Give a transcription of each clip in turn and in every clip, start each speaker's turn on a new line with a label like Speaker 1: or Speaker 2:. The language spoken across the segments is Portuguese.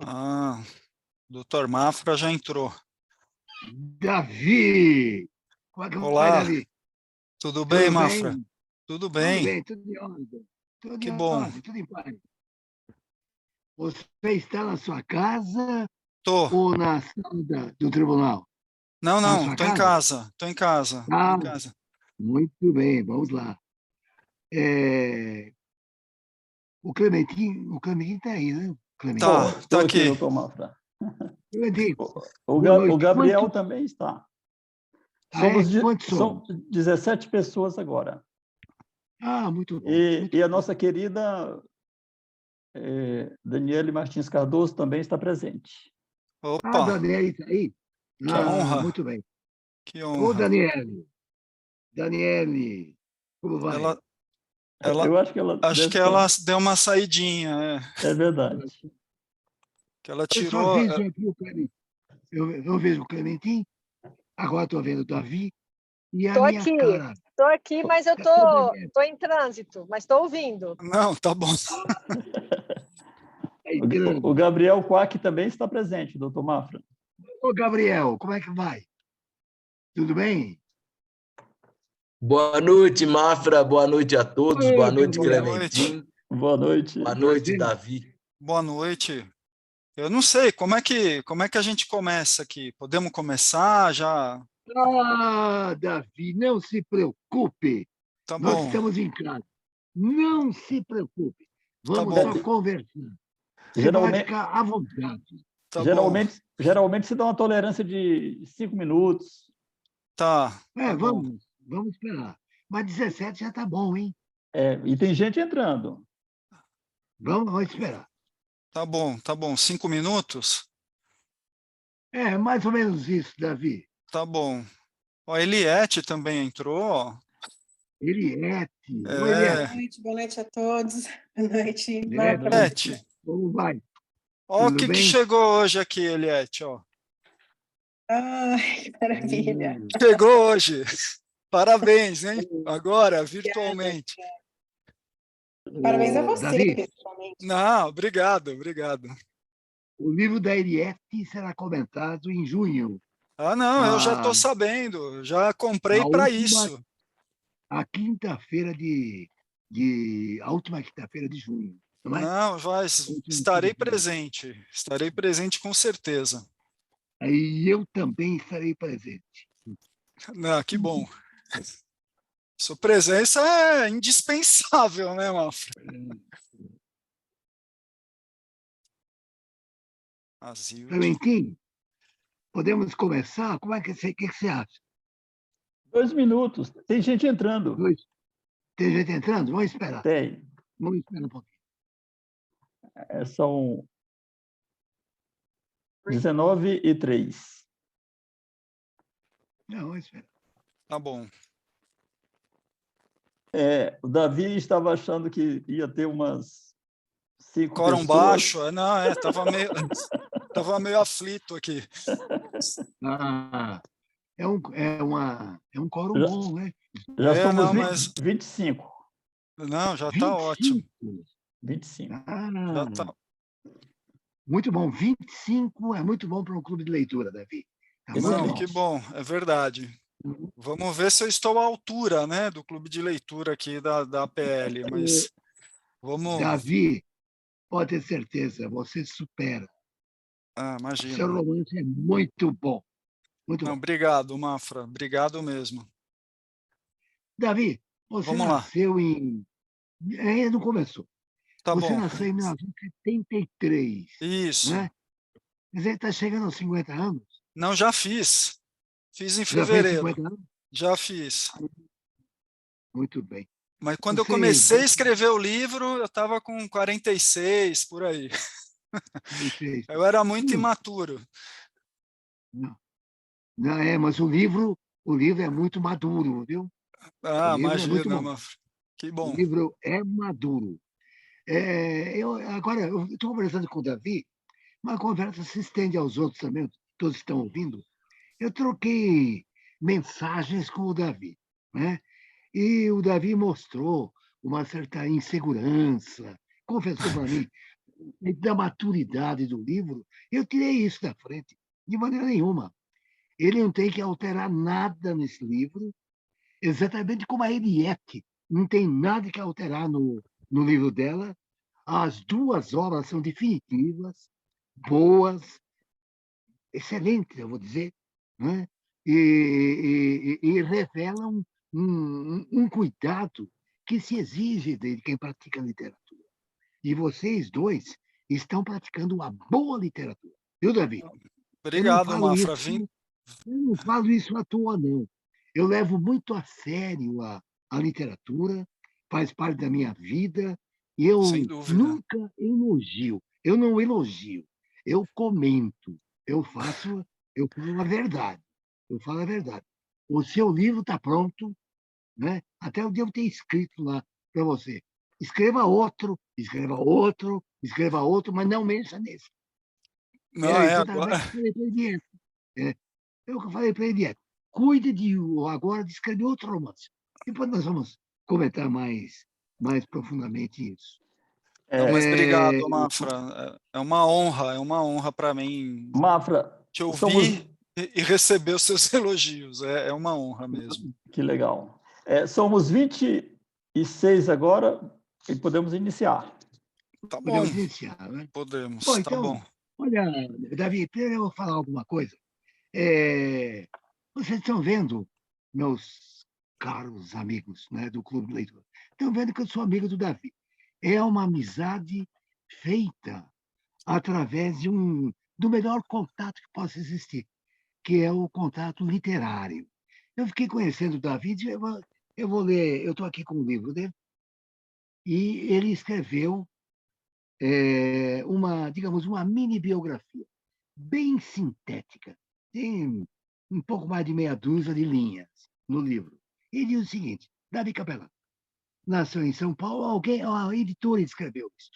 Speaker 1: Ah, doutor Mafra já entrou.
Speaker 2: Davi! Como é que vai,
Speaker 1: Olá,
Speaker 2: Davi?
Speaker 1: tudo bem,
Speaker 2: Tudo
Speaker 1: Mafra?
Speaker 2: bem?
Speaker 1: Tudo
Speaker 2: Tudo
Speaker 1: bem,
Speaker 2: bem, tudo em ordem. Tudo
Speaker 1: que
Speaker 2: em
Speaker 1: bom.
Speaker 2: ordem, tudo em paz. Você está na sua casa
Speaker 1: Tô.
Speaker 2: ou na sala do tribunal?
Speaker 1: Não,
Speaker 2: Está na
Speaker 1: não,
Speaker 2: sua
Speaker 1: tô em
Speaker 2: casa?
Speaker 1: casa, tô em casa,
Speaker 2: Ah,
Speaker 1: em casa.
Speaker 2: muito bem, vamos lá. É, o Clementinho está aí, né?
Speaker 1: Tá,
Speaker 2: Clementinho.
Speaker 1: tá
Speaker 3: Estou aqui,
Speaker 1: aqui.
Speaker 3: doutor Mafra.
Speaker 2: Clementinho,
Speaker 3: O,
Speaker 2: boa
Speaker 3: O
Speaker 2: noite.
Speaker 3: Gabriel também está.
Speaker 2: Quantos
Speaker 3: São
Speaker 2: somos?
Speaker 3: 17 pessoas agora.
Speaker 2: Ah, muito bom, muito
Speaker 3: E a
Speaker 2: bom.
Speaker 3: nossa querida Daniele Martins Cardoso também está presente.
Speaker 2: Ah,
Speaker 1: Opa,
Speaker 2: Daniele está aí?
Speaker 1: que
Speaker 2: Ah,
Speaker 1: honra,
Speaker 2: muito bem.
Speaker 1: que
Speaker 2: Ô,
Speaker 1: honra.
Speaker 2: Daniele, como vai?
Speaker 1: Ela, ela,
Speaker 3: Eu acho que ela
Speaker 1: acho
Speaker 3: deve
Speaker 1: que ela
Speaker 3: estar.
Speaker 1: deu uma saidinha,
Speaker 3: É verdade.
Speaker 1: que ela
Speaker 2: Eu só
Speaker 1: tirou.
Speaker 2: vejo aqui o Clementinho. Eu vejo o Clementinho, agora estou vendo o Davi e a minha cara.
Speaker 4: Estou aqui, mas eu
Speaker 2: Ô, Daniele,
Speaker 4: tô em trânsito, mas estou ouvindo.
Speaker 1: Não, tá bom.
Speaker 2: tá entrando.
Speaker 3: O Gabriel Quack também está presente, doutor Mafra.
Speaker 2: Ô, Gabriel, como é que vai? Tudo bem?
Speaker 5: Boa noite, Mafra. Boa noite a todos.
Speaker 2: Ô,
Speaker 5: Boa noite,
Speaker 1: Boa
Speaker 2: Gabriel,
Speaker 1: noite,
Speaker 5: Clementim.
Speaker 3: Boa noite.
Speaker 5: Boa noite,
Speaker 2: prazer.
Speaker 5: Davi.
Speaker 1: boa noite. Eu não sei, como é que a gente começa aqui? Podemos começar já?
Speaker 2: Ah, Davi, não se preocupe.
Speaker 1: Tá
Speaker 2: Nós
Speaker 1: bom,
Speaker 2: estamos em casa. Não se preocupe.
Speaker 1: tá
Speaker 2: Vamos só
Speaker 1: bom,
Speaker 2: conversar. Você vai
Speaker 3: Geralmente,
Speaker 2: ficar à vontade.
Speaker 1: tá bom.
Speaker 3: geralmente se dá uma tolerância de 5 minutos.
Speaker 1: Tá, tá bom.
Speaker 2: Vamos esperar. Mas 17 já está bom, hein?
Speaker 3: E tem gente entrando.
Speaker 2: Vamos esperar.
Speaker 1: Tá bom, tá bom. 5 minutos?
Speaker 2: É, mais ou menos isso, Davi.
Speaker 1: Tá bom. Ó, a Eliette também entrou, ó.
Speaker 2: Eliette. Oi,
Speaker 1: É,
Speaker 2: Eliette.
Speaker 6: Boa noite a todos. Boa noite, Mafra.
Speaker 1: Eliette.
Speaker 2: Como vai?
Speaker 1: Ó o
Speaker 2: Tudo
Speaker 1: que
Speaker 2: bem?
Speaker 1: chegou hoje aqui, Eliette, ó.
Speaker 6: Ai, que maravilha.
Speaker 1: Chegou hoje. Parabéns, hein? Agora, virtualmente.
Speaker 6: Parabéns a
Speaker 2: Ô,
Speaker 6: você,
Speaker 2: Davi,
Speaker 6: pessoalmente.
Speaker 1: Não, obrigado, obrigado.
Speaker 2: o livro da Eliette será comentado em junho.
Speaker 1: Ah, não, eu já
Speaker 2: A,
Speaker 1: estou sabendo. Já comprei
Speaker 2: a
Speaker 1: para
Speaker 2: última,
Speaker 1: isso.
Speaker 2: a quinta-feira a última quinta-feira de junho, não é?
Speaker 1: Não,
Speaker 2: Última
Speaker 1: estarei
Speaker 2: quinta-feira.
Speaker 1: presente. Estarei presente com certeza.
Speaker 2: Aí eu também estarei presente.
Speaker 1: Não, que bom. Sua presença é indispensável, né, Mafra? Azil.
Speaker 2: Clementim, podemos começar? Como é que você acha?
Speaker 3: 2 minutos. Tem gente entrando.
Speaker 2: Tem gente entrando? Vamos esperar.
Speaker 3: Tem.
Speaker 2: Vamos esperar um pouquinho.
Speaker 3: São 19h03.
Speaker 2: Não, vamos esperar.
Speaker 1: Tá bom.
Speaker 3: O Davi estava achando que ia ter umas 5
Speaker 1: Quórum
Speaker 3: pessoas.
Speaker 1: baixo? Não, tava meio aflito aqui.
Speaker 2: Ah, é um quórum
Speaker 3: Já,
Speaker 2: bom, né?
Speaker 3: já somos
Speaker 1: Não, mas
Speaker 3: 25.
Speaker 1: não, já está ótimo.
Speaker 3: 25.
Speaker 1: Já tá.
Speaker 2: Muito bom. 25 é muito bom para um clube de leitura, Davi. Tá muito
Speaker 1: Não,
Speaker 2: bom.
Speaker 1: que bom, é verdade. Vamos ver se eu estou à altura, né, do clube de leitura aqui da APL, mas vamos.
Speaker 2: Davi, pode ter certeza, você supera.
Speaker 1: Ah,
Speaker 2: O
Speaker 1: imagina.
Speaker 2: seu romance é muito bom. Muito
Speaker 1: Não,
Speaker 2: bom.
Speaker 1: obrigado, Mafra. Obrigado mesmo.
Speaker 2: Davi, você
Speaker 1: Vamos lá.
Speaker 2: nasceu em. Ainda não começou.
Speaker 1: Tá
Speaker 2: Você
Speaker 1: bom.
Speaker 2: nasceu em 1973,
Speaker 1: Isso.
Speaker 2: né? Mas ele está chegando aos 50 anos.
Speaker 1: Não, já fiz. Fiz em
Speaker 2: Já fez
Speaker 1: fevereiro.
Speaker 2: 50 anos?
Speaker 1: Já fiz.
Speaker 2: Muito bem.
Speaker 1: Mas quando eu
Speaker 2: Você
Speaker 1: comecei a escrever o livro, eu estava com 46, por aí.
Speaker 2: fez.
Speaker 1: Eu era muito imaturo.
Speaker 2: Não, não mas o livro é muito maduro, viu? O
Speaker 1: Ah,
Speaker 2: livro é muito
Speaker 1: imagina,
Speaker 2: bom.
Speaker 1: Mafra. Que
Speaker 2: O
Speaker 1: bom.
Speaker 2: livro é maduro. Agora, eu estou conversando com o Davi, uma conversa se estende aos outros também, todos estão ouvindo. Eu troquei mensagens com o Davi, né? E o Davi mostrou uma certa insegurança, confessou para mim da maturidade do livro, eu tirei isso da frente, de maneira nenhuma. Ele não tem que alterar nada nesse livro, exatamente como a Henriette não tem nada que alterar no livro dela. As duas obras são definitivas, boas, excelentes, eu vou dizer, né? E revelam um cuidado que se exige de quem pratica literatura. E vocês dois estão praticando uma boa literatura. Viu, Davi?
Speaker 1: Obrigado, Mafra.
Speaker 2: Eu não falo isso à toa, não. Eu levo muito a sério a literatura, faz parte da minha vida, e eu
Speaker 1: Sem dúvida.
Speaker 2: nunca elogio. Eu não elogio, eu comento, eu falo a verdade. Eu falo a verdade. O seu livro está pronto, né? Até eu devo ter escrito lá para você. Escreva outro, escreva outro, escreva outro, mas não mexa nesse.
Speaker 1: Não,
Speaker 2: Exatamente o que eu falei para ele. Eu falei para ele, cuide agora de escrever outro romance. Depois nós vamos comentar mais profundamente isso.
Speaker 1: Não, mas obrigado, Mafra. É uma honra para mim
Speaker 3: Mafra,
Speaker 1: te ouvir e receber os seus elogios. É uma honra mesmo.
Speaker 3: Que legal. Somos 26 agora e podemos iniciar.
Speaker 1: Tá bom.
Speaker 2: Podemos iniciar, né?
Speaker 1: Podemos,
Speaker 2: Bom,
Speaker 1: tá
Speaker 2: então,
Speaker 1: bom.
Speaker 2: Olha, Davi, primeiro eu vou falar alguma coisa. Vocês estão vendo, meus caros amigos, né, do Clube de Leitura, estão vendo que eu sou amigo do Davi. É uma amizade feita através do melhor contato que possa existir, que é o contato literário. Eu fiquei conhecendo o Davi, eu vou ler, eu estou aqui com o livro dele, e ele escreveu digamos, uma mini biografia, bem sintética. Tem um pouco mais de meia dúzia de linhas no livro. Ele diz o seguinte: Davi Capellan nasceu em São Paulo, a editora escreveu isso.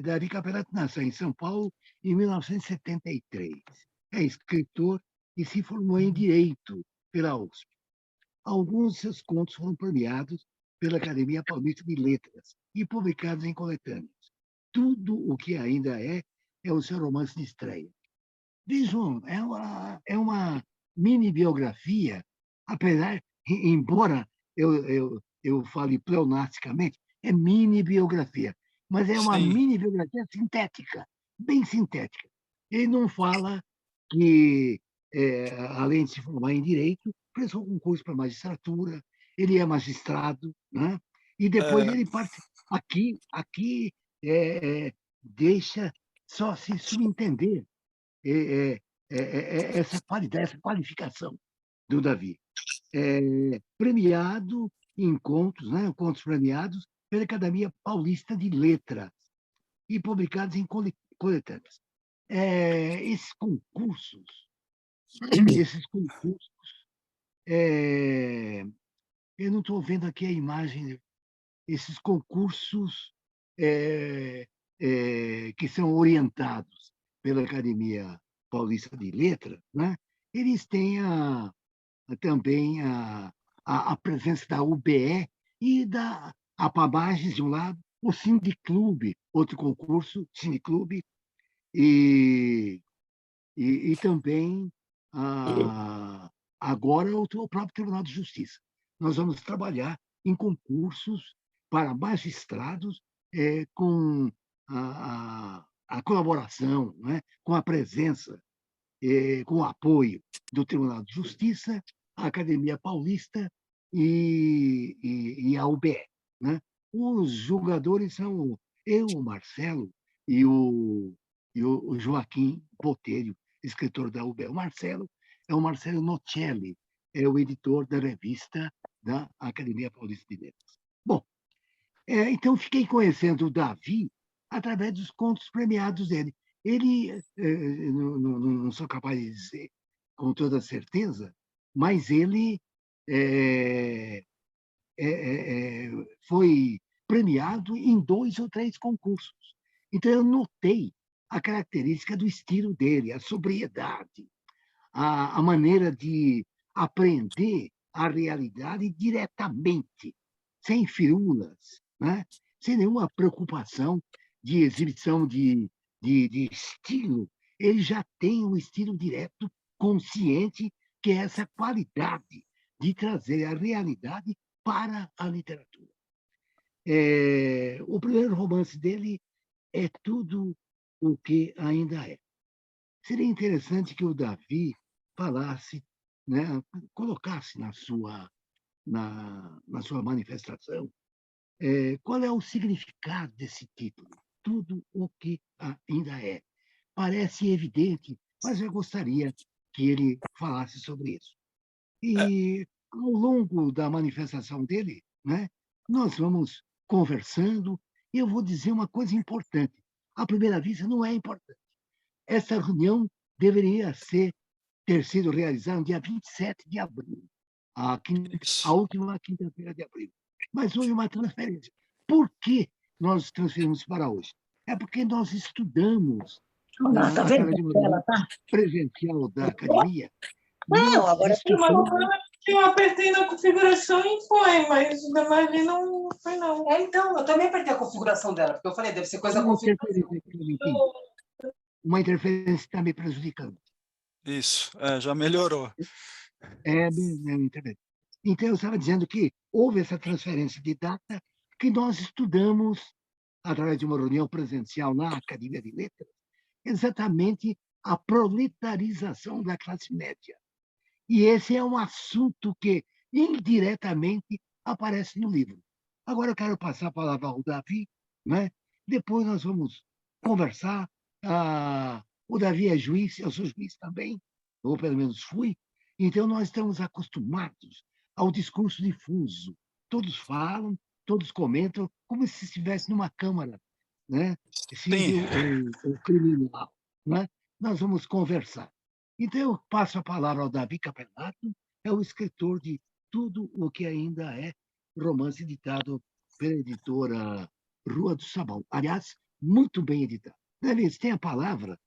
Speaker 2: Davi Capellan nasceu em São Paulo em 1973. É escritor e se formou em Direito pela USP. Alguns de seus contos foram premiados pela Academia Paulista de Letras e publicados em coletâneas. Tudo o que ainda é o seu romance de estreia. Vejam, é uma mini biografia, embora eu fale pleonasticamente, é mini biografia, mas é uma mini biografia sintética, bem sintética. Ele não fala que, além de se formar em Direito, prestou concurso para magistratura, ele é magistrado, né? E depois ele participa. Aqui deixa só se subentender essa qualidade, essa qualificação do Davi. Premiado em contos, né? Contos premiados pela Academia Paulista de Letras e publicados em coletâneas. Esses concursos, eu não estou vendo aqui a imagem, esses concursos que são orientados pela Academia Paulista de Letras, né? Eles têm também a presença da UBE e da APABAGES, de um lado, o Cineclube, outro concurso, Cineclube, e também agora o próprio Tribunal de Justiça. Nós vamos trabalhar em concursos para magistrados com a colaboração, né, com a presença, com o apoio do Tribunal de Justiça, a Academia Paulista e a UBE. Né? Os julgadores são eu, o Marcelo e o Joaquim Botelho, escritor da UBE. O Marcelo é o Marcelo Nocelli, é o editor da revista da Academia Paulista de Letras. Bom, então fiquei conhecendo o Davi através dos contos premiados dele. Ele, não sou capaz de dizer com toda certeza, mas ele foi premiado em 2 ou 3 concursos. Então, eu notei a característica do estilo dele, a sobriedade, a maneira de aprender a realidade diretamente, sem firulas, né? Sem nenhuma preocupação de exibição de estilo, ele já tem um estilo direto, consciente, que é essa qualidade de trazer a realidade para a literatura. O primeiro romance dele é Tudo o que Ainda É. Seria interessante que o Davi falasse, né, colocasse na sua manifestação qual é o significado desse título, Tudo o que Ainda É. Parece evidente, mas eu gostaria que ele falasse sobre isso. E, ao longo da manifestação dele, né, nós vamos conversando, e eu vou dizer uma coisa importante. À primeira vista, não é importante. Essa reunião deveria ter sido realizada no dia 27 de abril, a
Speaker 1: Isso.
Speaker 2: última quinta-feira de abril. Mas houve uma transferência. Por que nós transferimos para hoje? É porque nós estudamos,
Speaker 6: Tá vendo
Speaker 2: através de uma
Speaker 6: ela, tá?
Speaker 2: presencial da academia,
Speaker 6: Não,
Speaker 2: nós
Speaker 6: agora
Speaker 2: estudamos.
Speaker 7: Eu apertei na configuração e foi, mas da Mavi não foi, não.
Speaker 8: Então, eu também apertei a configuração dela, porque eu falei, deve ser coisa da
Speaker 2: Uma
Speaker 8: configuração.
Speaker 2: interferência que eu não tenho. Uma interferência está me prejudicando.
Speaker 1: Isso, já melhorou.
Speaker 2: Minha internet. Então, eu estava dizendo que houve essa transferência de data que nós estudamos, através de uma reunião presencial na Academia de Letras, exatamente a proletarização da classe média. E esse é um assunto que, indiretamente, aparece no livro. Agora eu quero passar a palavra ao Davi, né? Depois nós vamos conversar. O Davi é juiz, eu sou juiz também, ou pelo menos fui. Então, nós estamos acostumados ao discurso difuso. Todos falam, todos comentam, como se estivesse numa câmara, né?
Speaker 1: Sim.
Speaker 2: O criminal. Né? Nós vamos conversar. Então, eu passo a palavra ao Davi Capelato, é o escritor de Tudo o que Ainda É, romance editado pela editora Rua do Sabão. Aliás, muito bem editado. Davi, você tem a palavra,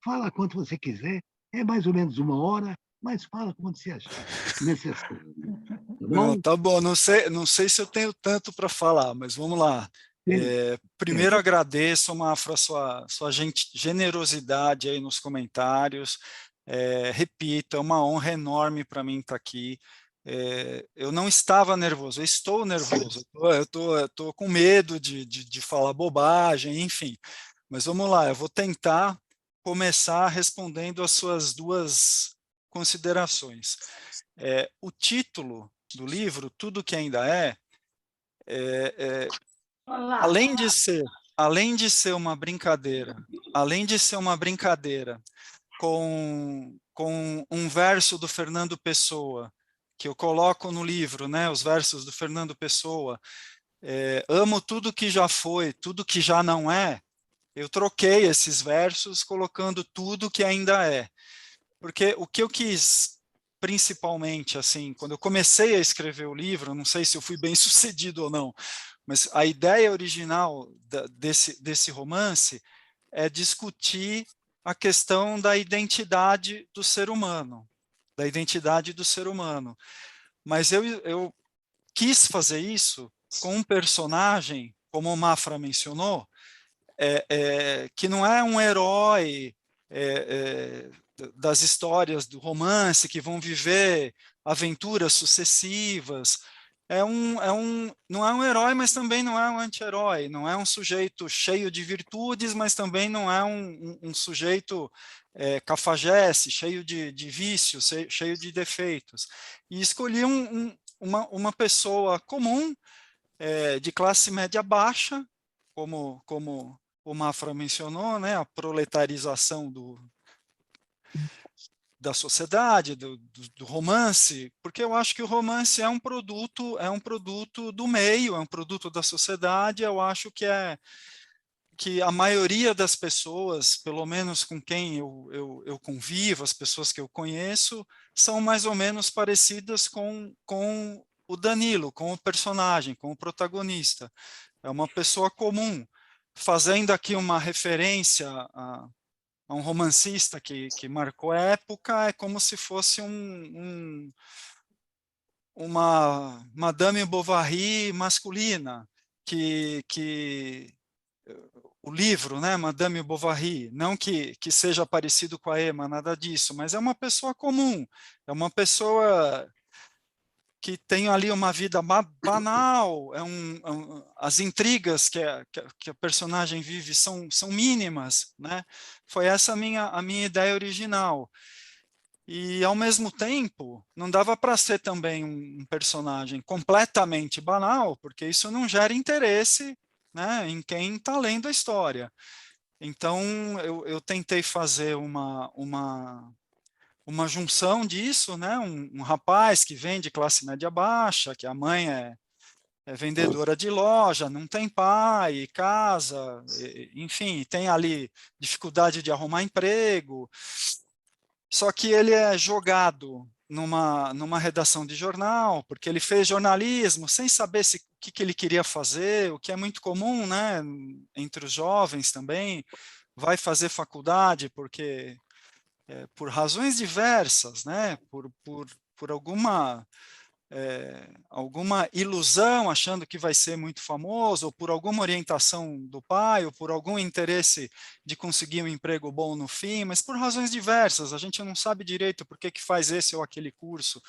Speaker 2: fala quanto você quiser, é mais ou menos 1 hora, mas fala quando você achar necessário. Tá
Speaker 1: Não,
Speaker 2: bom?
Speaker 1: tá bom, não sei se eu tenho tanto para falar, mas vamos lá. Primeiro agradeço, Mafra, sua generosidade aí nos comentários. Repito, é uma honra enorme para mim estar aqui. Eu não estava nervoso, eu estou nervoso, eu tô com medo de falar bobagem, enfim. Mas vamos lá, eu vou tentar começar respondendo as suas duas considerações. O título do livro, Tudo que Ainda É, além de ser uma brincadeira, com um verso do Fernando Pessoa, que eu coloco no livro, né, os versos do Fernando Pessoa, amo tudo que já foi, tudo que já não é, eu troquei esses versos colocando tudo que ainda é. Porque o que eu quis, principalmente, assim, quando eu comecei a escrever o livro, não sei se eu fui bem sucedido ou não, mas a ideia original desse romance é discutir a questão da identidade do ser humano, Mas eu quis fazer isso com um personagem, como o Mafra mencionou, que não é um herói das histórias do romance, que vão viver aventuras sucessivas. Não é um herói, mas também não é um anti-herói. Não é um sujeito cheio de virtudes, mas também não é um sujeito cafajeste, cheio de vícios, cheio de defeitos. E escolhi uma pessoa comum, de classe média baixa, como o Mafra mencionou, né, a proletarização da sociedade, do romance, porque eu acho que o romance é um produto do meio, é um produto da sociedade. Eu acho que a maioria das pessoas, pelo menos com quem eu convivo, as pessoas que eu conheço, são mais ou menos parecidas com o Danilo, com o personagem, com o protagonista. É uma pessoa comum. Fazendo aqui uma referência a um romancista que marcou a época, é como se fosse uma Madame Bovary masculina, que o livro, né, Madame Bovary, não que seja parecido com a Emma, nada disso, mas é uma pessoa comum, é uma pessoa que tem ali uma vida banal, as intrigas que a personagem vive são mínimas, né? Foi essa a minha ideia original. E, ao mesmo tempo, não dava para ser também um personagem completamente banal, porque isso não gera interesse, né, em quem está lendo a história. Então, eu tentei fazer uma junção disso, né, um rapaz que vem de classe média baixa, que a mãe é vendedora de loja, não tem pai, casa, enfim, tem ali dificuldade de arrumar emprego, só que ele é jogado numa redação de jornal, porque ele fez jornalismo sem saber o que ele queria fazer, o que é muito comum, né, entre os jovens também, vai fazer faculdade porque por razões diversas, né, por alguma ilusão, achando que vai ser muito famoso, ou por alguma orientação do pai, ou por algum interesse de conseguir um emprego bom no fim, mas por razões diversas, a gente não sabe direito por que faz esse ou aquele curso,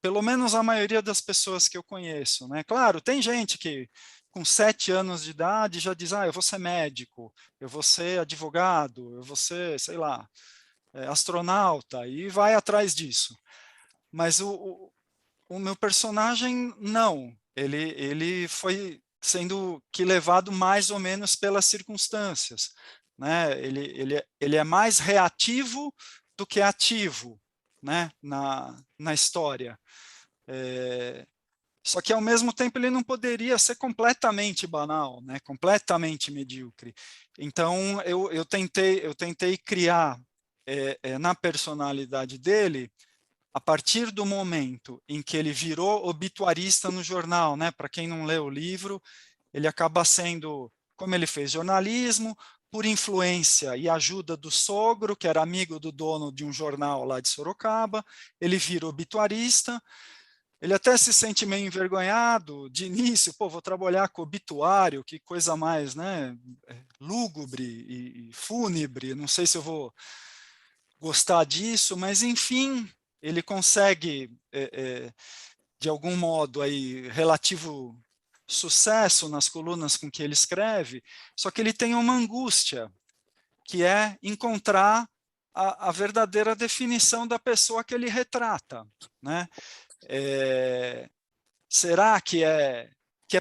Speaker 1: pelo menos a maioria das pessoas que eu conheço, né? Claro, tem gente que com 7 anos de idade já diz, eu vou ser médico, eu vou ser advogado, eu vou ser, sei lá, astronauta, e vai atrás disso. Mas o meu personagem, não. Ele foi sendo que levado mais ou menos pelas circunstâncias, né? Ele é mais reativo do que ativo, né? Na história. Só que, ao mesmo tempo, ele não poderia ser completamente banal, né? Completamente medíocre. Então, eu tentei criar na personalidade dele, a partir do momento em que ele virou obituarista no jornal, né? Para quem não leu o livro, ele acaba sendo, como ele fez jornalismo, por influência e ajuda do sogro, que era amigo do dono de um jornal lá de Sorocaba, ele vira obituarista, ele até se sente meio envergonhado de início, vou trabalhar com obituário, que coisa mais, né, lúgubre e fúnebre, não sei se eu vou gostar disso, mas enfim, ele consegue, de algum modo, aí, relativo sucesso nas colunas com que ele escreve, só que ele tem uma angústia, que é encontrar a verdadeira definição da pessoa que ele retrata, né? Será que é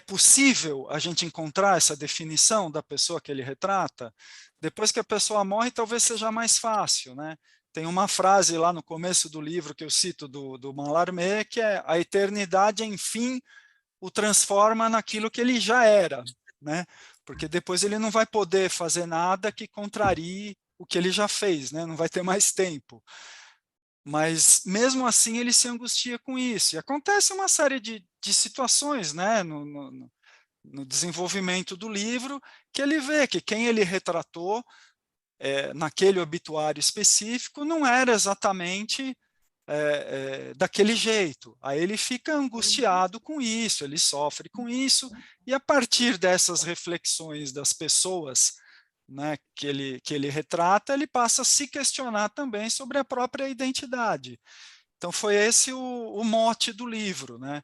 Speaker 1: possível a gente encontrar essa definição da pessoa que ele retrata? Depois que a pessoa morre, talvez seja mais fácil, né? Tem uma frase lá no começo do livro que eu cito do Mallarmé, que é: a eternidade, enfim, o transforma naquilo que ele já era, né? Porque depois ele não vai poder fazer nada que contrarie o que ele já fez, né? Não vai ter mais tempo. Mas, mesmo assim, ele se angustia com isso. E acontece uma série de situações, né, no desenvolvimento do livro, que ele vê que quem ele retratou naquele obituário específico não era exatamente daquele jeito. Aí ele fica angustiado com isso, ele sofre com isso, e a partir dessas reflexões das pessoas, né, que ele retrata, ele passa a se questionar também sobre a própria identidade. Então foi esse o mote do livro, né?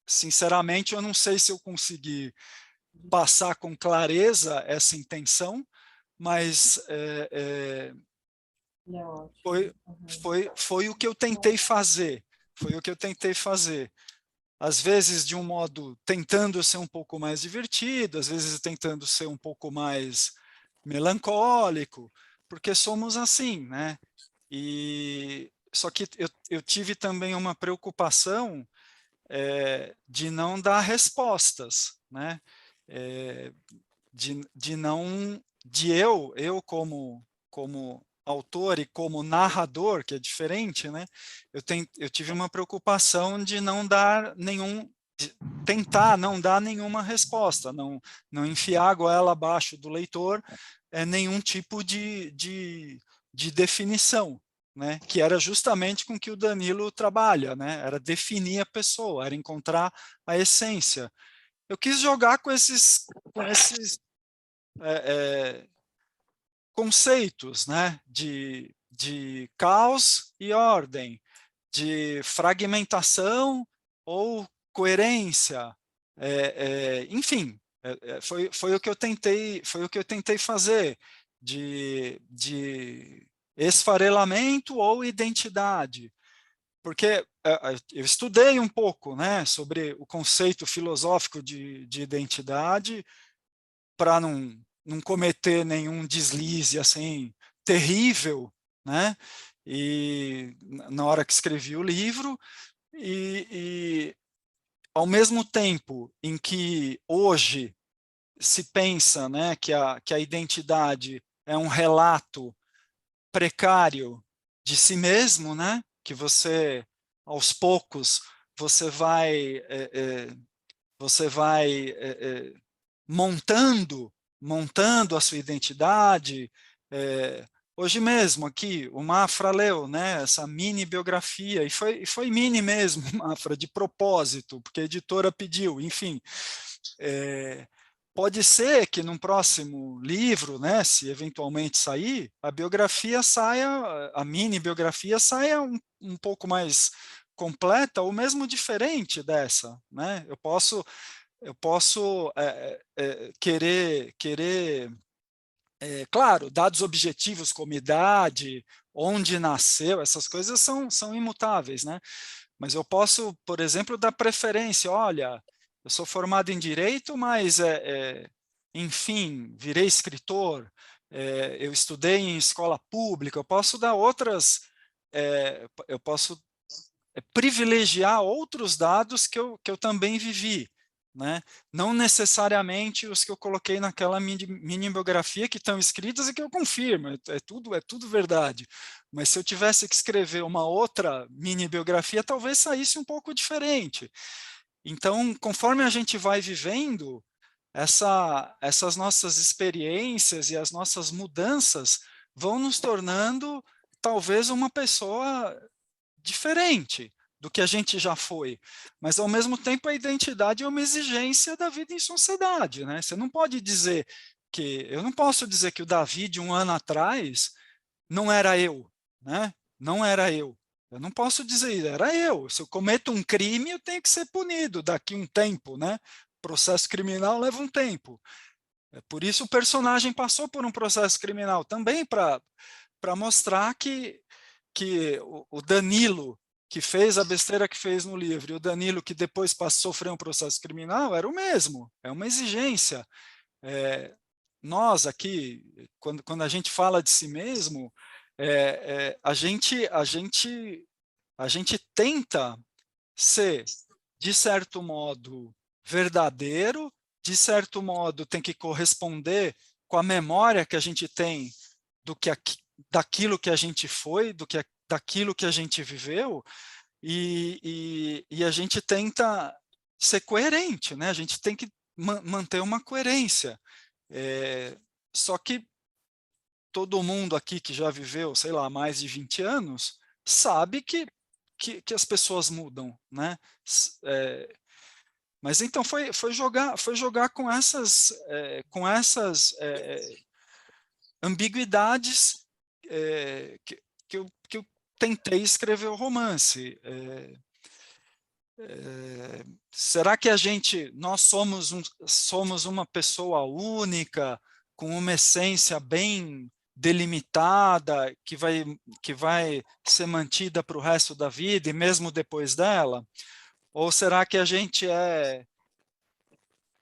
Speaker 1: Sinceramente, eu não sei se eu consegui passar com clareza essa intenção, mas foi o que eu tentei fazer. Foi o que eu tentei fazer. Às vezes de um modo tentando ser um pouco mais divertido, às vezes tentando ser um pouco mais melancólico, porque somos assim, né? E só que eu tive também uma preocupação de não dar respostas, né? Eu como autor e como narrador, que é diferente, né? Eu tive uma preocupação de não dar tentar não dar nenhuma resposta, não enfiar a goela abaixo do leitor nenhum tipo de definição, né? Que era justamente com que o Danilo trabalha, né? Era definir a pessoa, era encontrar a essência. eu quis jogar com esses conceitos, né, de caos e ordem, de fragmentação ou coerência, enfim, foi o que eu tentei fazer, de esfarelamento ou identidade, porque eu estudei um pouco, né, sobre o conceito filosófico de identidade, para não cometer nenhum deslize assim terrível, né? E na hora que escrevi o livro, e ao mesmo tempo em que hoje se pensa, né, que a identidade é um relato precário de si mesmo, né, que você aos poucos você vai montando a sua identidade. Hoje mesmo aqui, o Mafra leu, né, essa mini biografia, e foi mini mesmo, Mafra, de propósito, porque a editora pediu, enfim. Pode ser que num próximo livro, né, se eventualmente sair, a biografia saia, a mini biografia saia um pouco mais completa ou mesmo diferente dessa, né? Eu posso querer, claro, dados objetivos como idade, onde nasceu, essas coisas são imutáveis, né? Mas eu posso, por exemplo, dar preferência, olha, eu sou formado em Direito, mas, enfim, virei escritor, eu estudei em escola pública, eu posso dar outras, eu posso privilegiar outros dados que eu também vivi, né? Não necessariamente os que eu coloquei naquela mini biografia que estão escritas e que eu confirmo, é tudo verdade. Mas se eu tivesse que escrever uma outra mini biografia, talvez saísse um pouco diferente. Então, conforme a gente vai vivendo, essas nossas experiências e as nossas mudanças vão nos tornando talvez uma pessoa diferente do que a gente já foi, mas ao mesmo tempo a identidade é uma exigência da vida em sociedade, né? Você não pode dizer eu não posso dizer que o Davi de um ano atrás não era eu, né? Não era eu. Eu não posso dizer isso, era eu. Se eu cometo um crime, eu tenho que ser punido daqui a um tempo, né? Processo criminal leva um tempo. Por isso o personagem passou por um processo criminal também para mostrar que o Danilo, que fez a besteira que fez no livro, e o Danilo, que depois passou a sofrer um processo criminal, era o mesmo, é uma exigência. Nós aqui, quando a gente fala de si mesmo, a gente tenta ser, de certo modo, verdadeiro, de certo modo tem que corresponder com a memória que a gente tem do que daquilo que a gente foi, daquilo que a gente viveu, e a gente tenta ser coerente, né? A gente tem que manter uma coerência. Só que todo mundo aqui que já viveu, sei lá, mais de 20 anos, sabe que as pessoas mudam, né? Mas então foi jogar com essas ambiguidades que eu tentei escrever o romance. Será que nós somos uma pessoa única, com uma essência bem delimitada, que vai ser mantida para o resto da vida e mesmo depois dela? Ou será que a gente é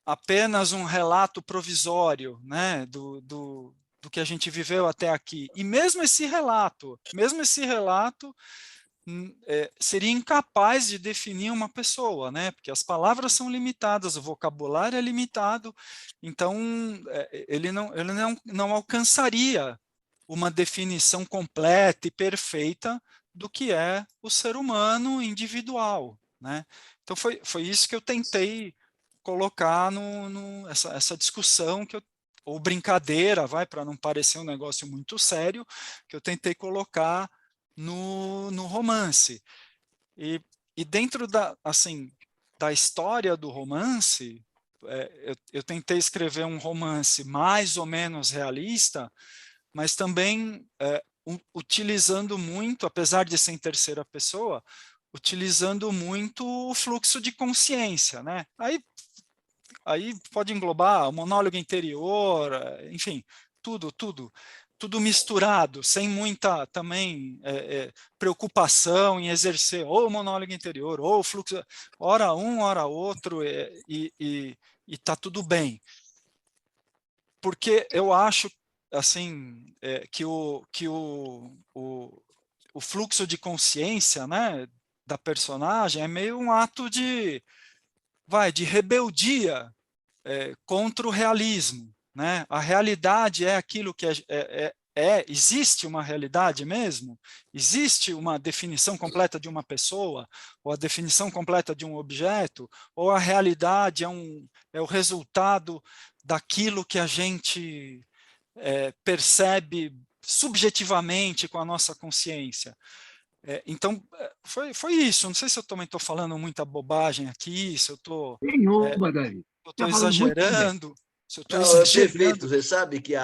Speaker 1: apenas um relato provisório, né, do que a gente viveu até aqui? E mesmo esse relato seria incapaz de definir uma pessoa, né? Porque as palavras são limitadas, o vocabulário é limitado, então ele não alcançaria uma definição completa e perfeita do que é o ser humano individual, né? Então foi isso que eu tentei colocar essa discussão ou brincadeira, para não parecer um negócio muito sério, que eu tentei colocar no romance. E dentro da história do romance, eu tentei escrever um romance mais ou menos realista, mas também utilizando muito, apesar de ser em terceira pessoa, utilizando muito o fluxo de consciência, né? Aí pode englobar o monólogo interior, enfim, tudo misturado, sem muita também preocupação em exercer ou o monólogo interior, ou o fluxo, hora um, hora outro, e está tudo bem. Porque eu acho assim, que o fluxo de consciência, né, da personagem é meio um ato de rebeldia contra o realismo, né? A realidade é aquilo que existe uma realidade mesmo? Existe uma definição completa de uma pessoa? Ou a definição completa de um objeto? Ou a realidade é o resultado daquilo que a gente percebe subjetivamente com a nossa consciência? Então, foi isso. Não sei se eu também estou falando muita bobagem aqui, se eu estou
Speaker 2: Nenhuma, Davi. Está falando muito bem.
Speaker 1: exagerando, se eu estou
Speaker 5: Não, é perfeito.
Speaker 1: exagerando.
Speaker 5: Você sabe que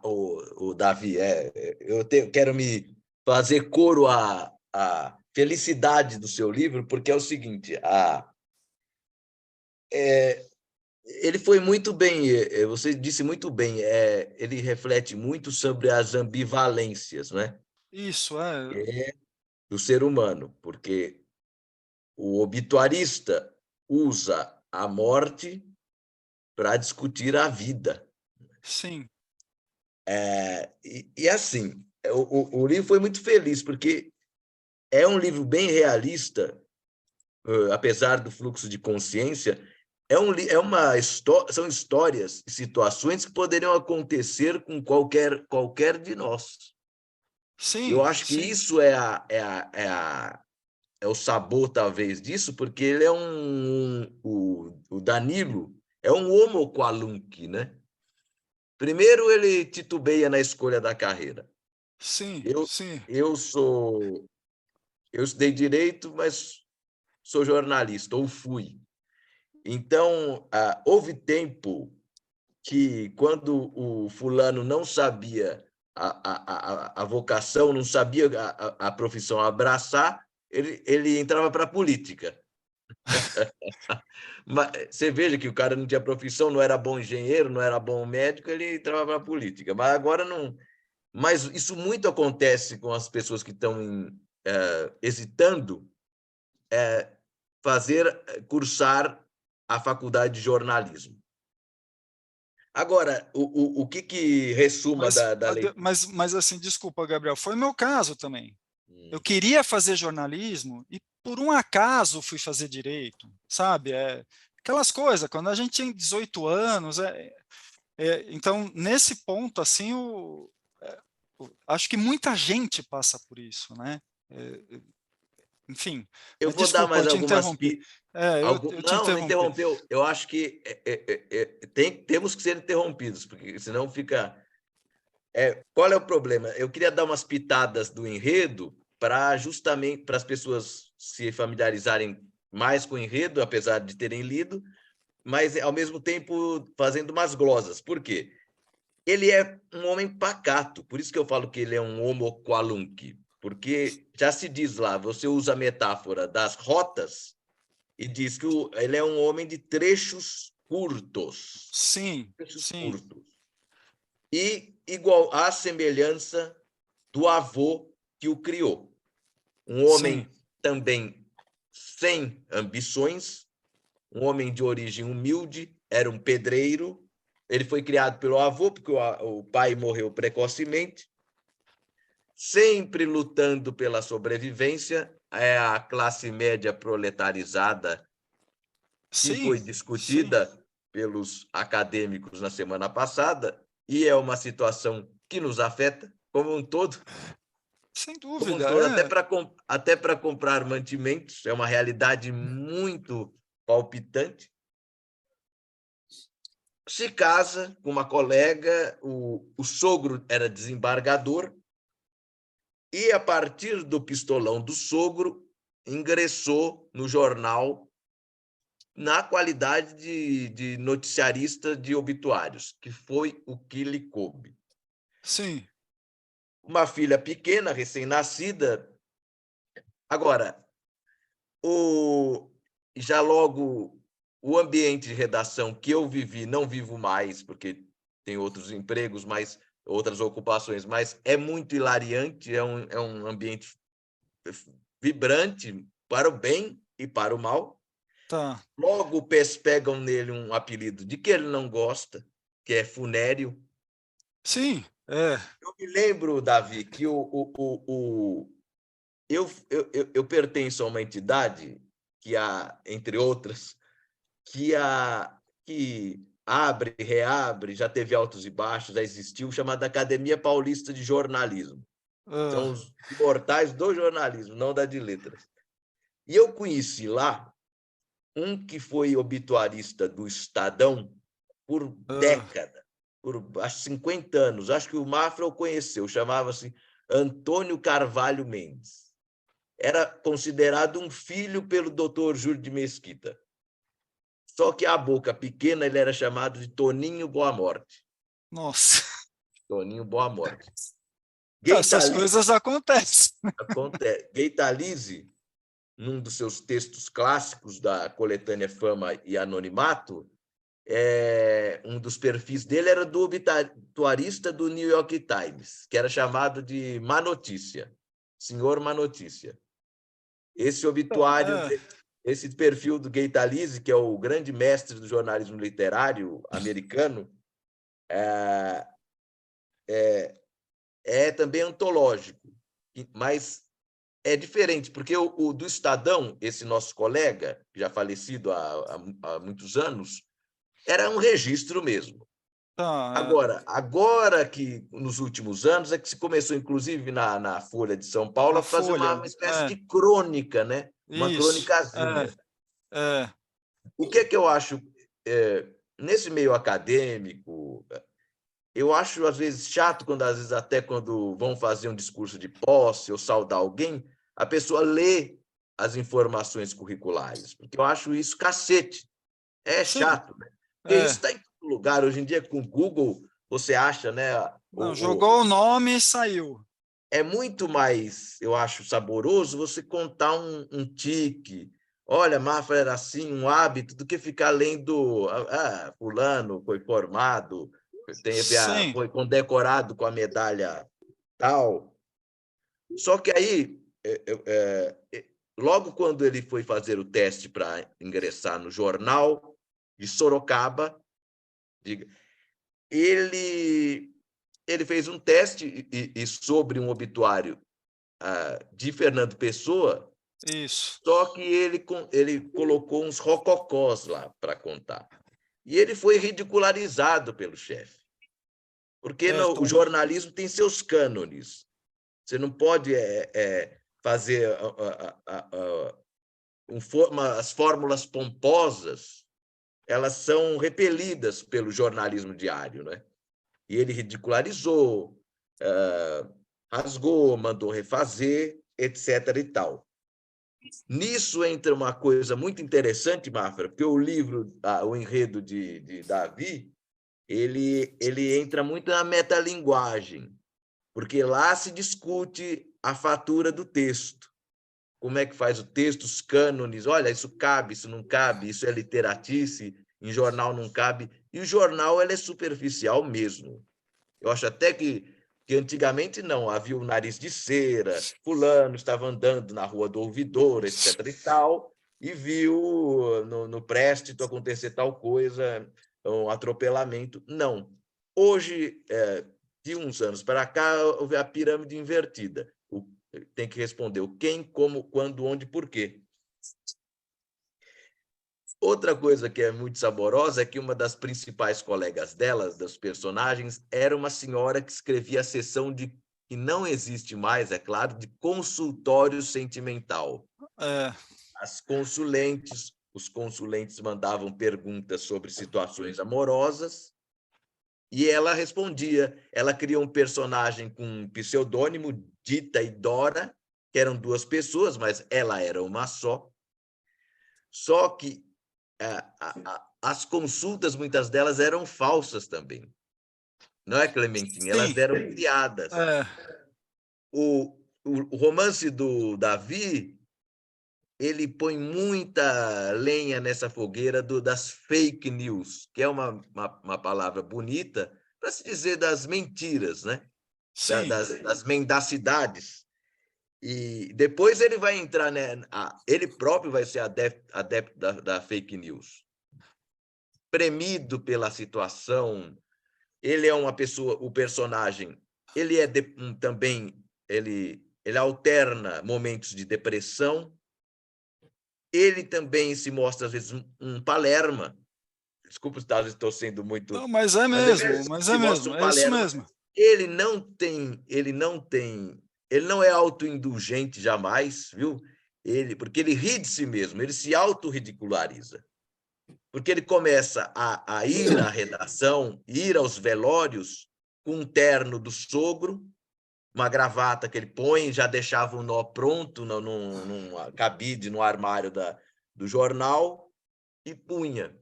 Speaker 5: o Davi, quero me fazer coro à felicidade do seu livro, porque é o seguinte, ele foi muito bem, você disse muito bem, ele reflete muito sobre as ambivalências, né,
Speaker 1: Isso,
Speaker 5: do ser humano, porque o obituarista usa a morte para discutir a vida.
Speaker 1: sim,
Speaker 5: E assim, o livro foi muito feliz, porque é um livro bem realista, apesar do fluxo de consciência, são histórias e situações que poderiam acontecer com qualquer de nós. Eu
Speaker 1: sim,
Speaker 5: acho que
Speaker 1: sim,
Speaker 5: isso é o sabor, talvez, disso, porque ele é o Danilo é um homo qualunque, né? Primeiro, ele titubeia na escolha da carreira.
Speaker 1: sim,
Speaker 5: Eu,
Speaker 1: sim,
Speaker 5: eu estudei direito, mas sou jornalista, ou fui. Então, houve tempo que, quando o fulano não sabia a vocação, não sabia a profissão abraçar, ele entrava para a política. Mas você veja que o cara não tinha profissão, não era bom engenheiro, não era bom médico, ele entrava para a política. Mas agora não. Mas isso muito acontece com as pessoas que estão hesitando cursar a faculdade de jornalismo. Agora, o que ressuma da leitura?
Speaker 1: mas assim, desculpa, Gabriel, foi o meu caso também. Eu queria fazer jornalismo e, por um acaso, fui fazer direito, sabe? Aquelas coisas, quando a gente tem 18 anos, então, nesse ponto, assim, acho que muita gente passa por isso, né? Enfim,
Speaker 5: Eu vou dar
Speaker 1: desculpa, eu
Speaker 5: mais
Speaker 1: te
Speaker 5: algumas.
Speaker 1: interrompi. Eu te
Speaker 5: Não, não
Speaker 1: interrompi.
Speaker 5: interrompeu. Eu acho que temos que ser interrompidos, porque senão fica. Qual é o problema? Eu queria dar umas pitadas do enredo para justamente para as pessoas se familiarizarem mais com o enredo, apesar de terem lido, mas ao mesmo tempo fazendo umas glosas. Por quê? Ele é um homem pacato, por isso que eu falo que ele é um homo qualunque, porque já se diz lá, você usa a metáfora das rotas e diz que ele é um homem de trechos curtos.
Speaker 1: Sim,
Speaker 5: Trechos
Speaker 1: sim,
Speaker 5: curtos. E igual à semelhança do avô que o criou. Um
Speaker 1: sim,
Speaker 5: homem também sem ambições, um homem de origem humilde, era um pedreiro. Ele foi criado pelo avô, porque o pai morreu precocemente, sempre lutando pela sobrevivência. É a classe média proletarizada que
Speaker 1: sim,
Speaker 5: foi
Speaker 1: sim,
Speaker 5: discutida pelos acadêmicos na semana passada, e é uma situação que nos afeta como um todo.
Speaker 1: sem
Speaker 5: Como um
Speaker 1: dúvida.
Speaker 5: todo, até para comprar mantimentos, é uma realidade muito palpitante. Se casa com uma colega, o sogro era desembargador, e a partir do pistolão do sogro, ingressou no jornal na qualidade de noticiarista de obituários, que foi o que lhe coube.
Speaker 1: Sim.
Speaker 5: Uma filha pequena, recém-nascida. Agora, já logo o ambiente de redação que eu vivi, não vivo mais, porque tem outros empregos, outras ocupações, mas é muito hilariante, é um ambiente vibrante para o bem e para o mal.
Speaker 1: Tá.
Speaker 5: Logo, pegam nele um apelido de que ele não gosta, que é Funéreo.
Speaker 1: Sim,
Speaker 5: Eu me lembro, Davi, que eu pertenço a uma entidade que entre outras, que abre, reabre, já teve altos e baixos, já existiu, chamada Academia Paulista de Jornalismo. São os imortais do jornalismo, não da de letras. E eu conheci lá um que foi obituarista do Estadão por década, por acho 50 anos. Acho que o Mafra o conheceu, chamava-se Antônio Carvalho Mendes. Era considerado um filho pelo doutor Júlio de Mesquita. Só que a boca pequena ele era chamado de Toninho Boa Morte.
Speaker 1: Nossa.
Speaker 5: Toninho Boa Morte.
Speaker 1: Essas coisas acontecem.
Speaker 5: Acontece. Gaitalize, num dos seus textos clássicos da coletânea Fama e Anonimato, um dos perfis dele era do obituarista do New York Times, que era chamado de Má Notícia, senhor Má Notícia. Esse obituário, esse perfil do Gaitalize, que é o grande mestre do jornalismo literário americano, é também antológico, mas é diferente, porque o do Estadão, esse nosso colega, já falecido há muitos anos, era um registro mesmo. Agora que, nos últimos anos, é que se começou, inclusive, na Folha de São Paulo, a fazer uma espécie de crônica, né? Uma crônicazinha. O que eu acho, nesse meio acadêmico, eu acho, às vezes, chato, até quando vão fazer um discurso de posse ou saudar alguém, a pessoa lê as informações curriculares, porque eu acho isso cacete. É chato, né? Porque isso está em todo lugar. Hoje em dia, com o Google, você acha, né?
Speaker 1: Jogou o nome e saiu.
Speaker 5: É muito mais, eu acho, saboroso você contar um tique. Olha, Mafra era assim, um hábito, do que ficar lendo fulano foi formado, foi condecorado com a medalha tal. Só que aí, logo quando ele foi fazer o teste para ingressar no jornal de Sorocaba, ele fez um teste e sobre um obituário de Fernando Pessoa.
Speaker 1: Isso.
Speaker 5: Só que ele colocou uns rococós lá para contar. E ele foi ridicularizado pelo chefe. Porque o jornalismo tem seus cânones. Você não pode fazer as fórmulas pomposas, elas são repelidas pelo jornalismo diário, né? E ele ridicularizou, rasgou, mandou refazer, etc. e tal. Nisso entra uma coisa muito interessante, Mafra, porque o livro, o enredo de Davi, ele entra muito na metalinguagem, porque lá se discute a fatura do texto. Como é que faz o texto, os cânones, olha, isso cabe, isso não cabe, isso é literatice, em jornal não cabe. E o jornal é superficial mesmo. Eu acho até que antigamente não, havia o nariz de cera, fulano estava andando na rua do ouvidor, etc. e tal, e viu no préstito acontecer tal coisa, um atropelamento. Não. Hoje, de uns anos para cá, houve a pirâmide invertida. Tem que responder o quem, como, quando, onde, por quê. Outra coisa que é muito saborosa é que uma das principais colegas delas, dos personagens, era uma senhora que escrevia a seção que não existe mais, é claro, de consultório sentimental. Os consulentes mandavam perguntas sobre situações amorosas e ela respondia. Ela criou um personagem com um pseudônimo, Dita e Dora, que eram duas pessoas, mas ela era uma só. Só que as consultas, muitas delas eram falsas também. Não é, Clementina? Elas
Speaker 1: Sim.
Speaker 5: eram criadas. O romance do Davi, ele põe muita lenha nessa fogueira das fake news, que é uma palavra bonita para se dizer das mentiras, né?
Speaker 1: Sim.
Speaker 5: Das mendacidades. E depois ele vai entrar, né? Ele próprio vai ser adepto da fake news. Premido pela situação, ele é uma pessoa, o personagem, ele é também, ele alterna momentos de depressão, ele também se mostra, às vezes, um Palerma. Desculpa se estou sendo muito...
Speaker 1: Não, mas é mesmo, é isso mesmo.
Speaker 5: Ele não é autoindulgente jamais, viu? Porque ele ri de si mesmo, ele se autorridiculariza. Porque ele começa a ir à redação, ir aos velórios com um terno do sogro, uma gravata que ele põe, já deixava o nó pronto num cabide, no armário do jornal, e punha.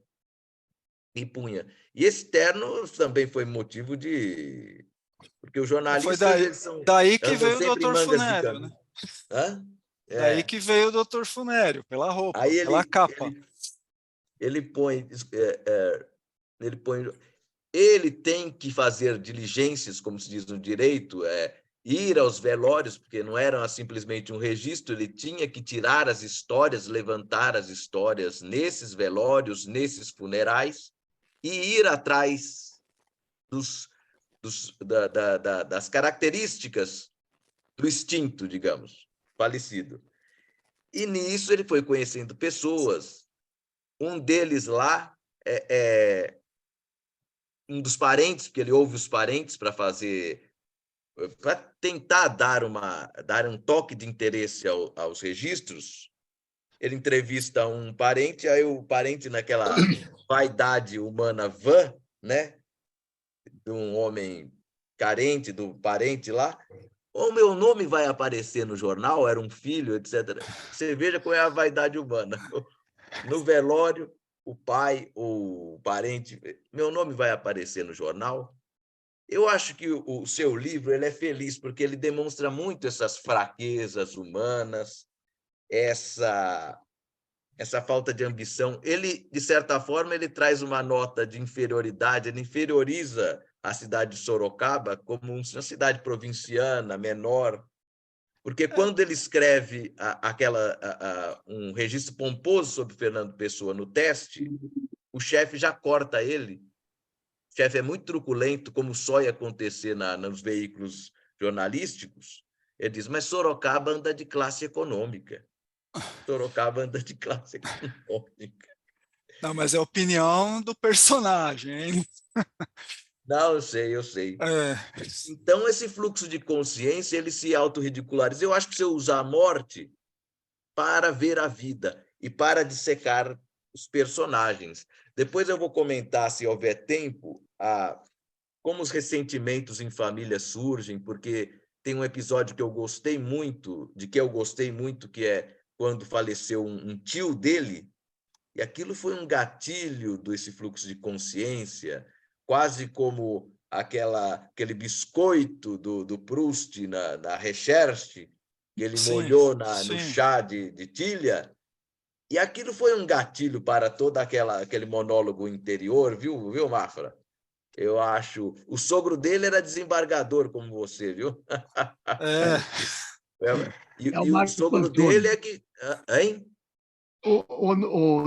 Speaker 5: E esse terno também foi motivo de... Porque os jornalistas...
Speaker 1: Foi daí que veio o Doutor Funério, né? Daí que veio o Doutor Funério, pela roupa, pela capa.
Speaker 5: Ele tem que fazer diligências, como se diz no direito, ir aos velórios, porque não era simplesmente um registro, ele tinha que tirar as histórias, levantar as histórias nesses velórios, nesses funerais, e ir atrás das características do extinto, digamos, falecido. E nisso ele foi conhecendo pessoas. Um deles lá um dos parentes, porque ele ouve os parentes para tentar dar um toque de interesse aos registros. Ele entrevista um parente, aí o parente, naquela vaidade humana vã, né, de um homem carente, do parente lá, o meu nome vai aparecer no jornal, era um filho, etc. Você veja qual é a vaidade humana. No velório, o pai ou o parente, meu nome vai aparecer no jornal. Eu acho que o seu livro ele é feliz, porque ele demonstra muito essas fraquezas humanas, essa falta de ambição. Ele, de certa forma, ele traz uma nota de inferioridade, ele inferioriza a cidade de Sorocaba como uma cidade provinciana, menor, porque quando ele escreve um registro pomposo sobre Fernando Pessoa no teste, o chefe já corta ele. O chefe é muito truculento, como só ia acontecer nos veículos jornalísticos. Ele diz, mas Sorocaba anda de classe econômica. Sorocaba anda de classe econômica.
Speaker 1: Não, mas é a opinião do personagem, hein?
Speaker 5: Não, eu sei. Então, esse fluxo de consciência, ele se autorridiculariza. Eu acho que você usa a morte para ver a vida e para dissecar os personagens. Depois eu vou comentar, se houver tempo, como os ressentimentos em família surgem, porque tem um episódio que eu gostei muito, que é quando faleceu um tio dele, e aquilo foi um gatilho desse fluxo de consciência, quase como aquele biscoito do Proust na Recherche, que ele molhou no chá de tilha, e aquilo foi um gatilho para todo aquele monólogo interior, viu, Mafra? Eu acho... O sogro dele era desembargador, como você, viu? E o sogro dele é que... Hein?
Speaker 2: O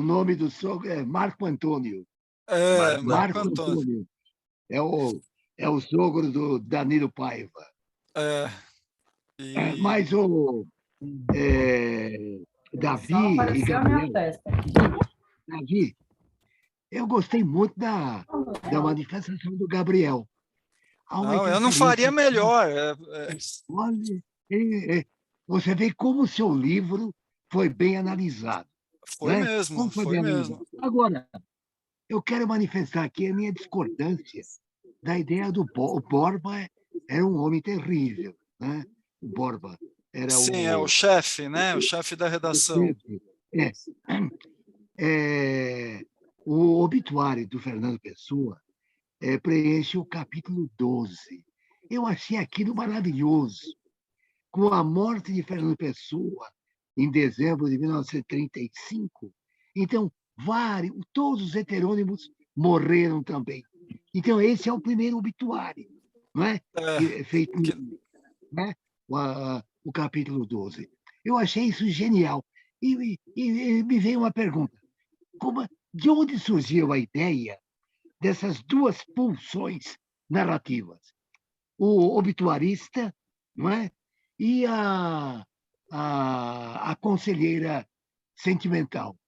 Speaker 2: nome do sogro é Marco Antônio. Marco Antônio. É o sogro do Danilo Paiva. Mas o Davi e Gabriel... Davi, eu gostei muito da manifestação do Gabriel.
Speaker 1: Não, eu não faria melhor.
Speaker 2: Olha, você vê como o seu livro foi bem analisado.
Speaker 1: Foi mesmo, foi mesmo.
Speaker 2: Agora, eu quero manifestar aqui a minha discordância da ideia do Borba. O Borba era um homem terrível, né? O Borba era
Speaker 1: o chefe, né? O chefe da redação.
Speaker 2: o obituário do Fernando Pessoa preenche o capítulo 12. Eu achei aquilo maravilhoso. Com a morte de Fernando Pessoa, em dezembro de 1935, então, todos os heterônimos morreram também. Então, esse é o primeiro obituário, não é? Feito, né? O capítulo 12. Eu achei isso genial. E me veio uma pergunta. De onde surgiu a ideia dessas duas pulsões narrativas? O obituarista, não é? E a conselheira sentimental.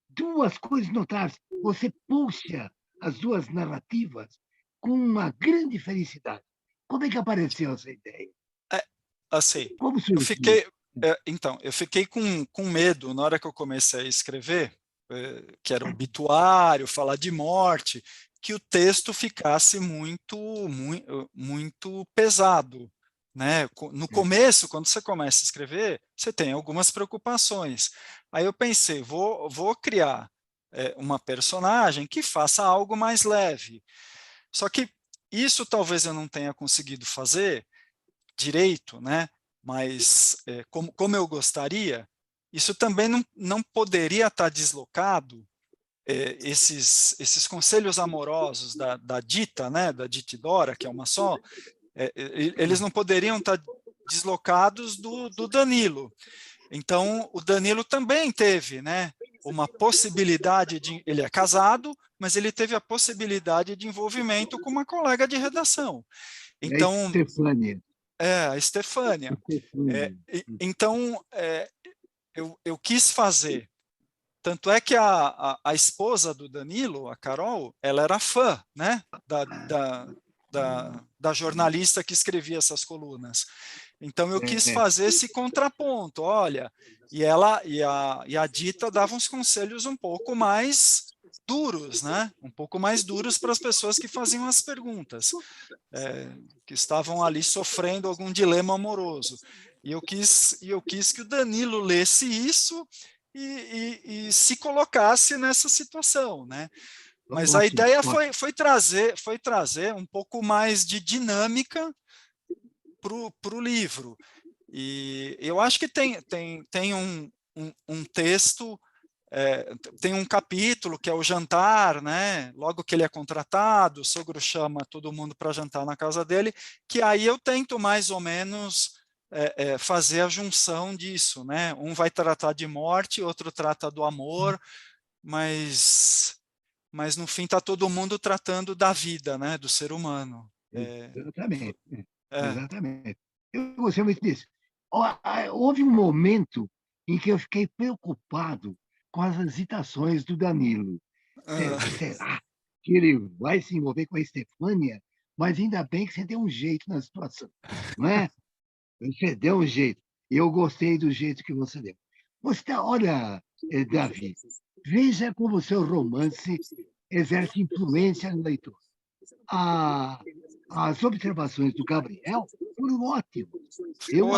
Speaker 2: Duas coisas notáveis. Você puxa as duas narrativas com uma grande felicidade. Como é que apareceu essa ideia?
Speaker 1: Assim,
Speaker 2: Como
Speaker 1: eu
Speaker 2: surgiu?
Speaker 1: fiquei com medo na hora que eu comecei a escrever, que era obituário, falar de morte, que o texto ficasse muito pesado, né? No começo, quando você começa a escrever, você tem algumas preocupações. Aí eu pensei, vou criar uma personagem que faça algo mais leve. Só que isso talvez eu não tenha conseguido fazer direito, né? Mas como eu gostaria, isso também não poderia estar deslocado, esses conselhos amorosos da Dita, né, da Dita e Dora, que é uma só, eles não poderiam estar deslocados do Danilo. Então, o Danilo também teve, né, uma possibilidade ele é casado, mas ele teve a possibilidade de envolvimento com uma colega de redação. Então,
Speaker 2: Estefânia.
Speaker 1: a Estefânia. Então, eu quis fazer. Tanto é que a esposa do Danilo, a Carol, ela era fã, né, da jornalista que escrevia essas colunas. Então, eu quis fazer esse contraponto. Olha, e a Dita dava uns conselhos um pouco mais duros, né? Um pouco mais duros para as pessoas que faziam as perguntas, que estavam ali sofrendo algum dilema amoroso. E eu quis que o Danilo lesse isso e se colocasse nessa situação, né? Mas a ideia foi trazer um pouco mais de dinâmica para o livro. E eu acho que tem um texto, tem um capítulo que é o jantar, né? Logo que ele é contratado, o sogro chama todo mundo para jantar na casa dele, que aí eu tento mais ou menos fazer a junção disso, né? Um vai tratar de morte, outro trata do amor, mas no fim está todo mundo tratando da vida, né? Do ser humano.
Speaker 2: Exatamente. Exatamente. Eu gostei muito disso. Houve um momento em que eu fiquei preocupado com as hesitações do Danilo. Será que ele vai se envolver com a Estefânia? Mas ainda bem que você deu um jeito na situação, não é? Você deu um jeito. Eu gostei do jeito que você deu. Olha, Davi, veja como o seu romance exerce influência no leitor. As observações do Gabriel foram ótimas. Eu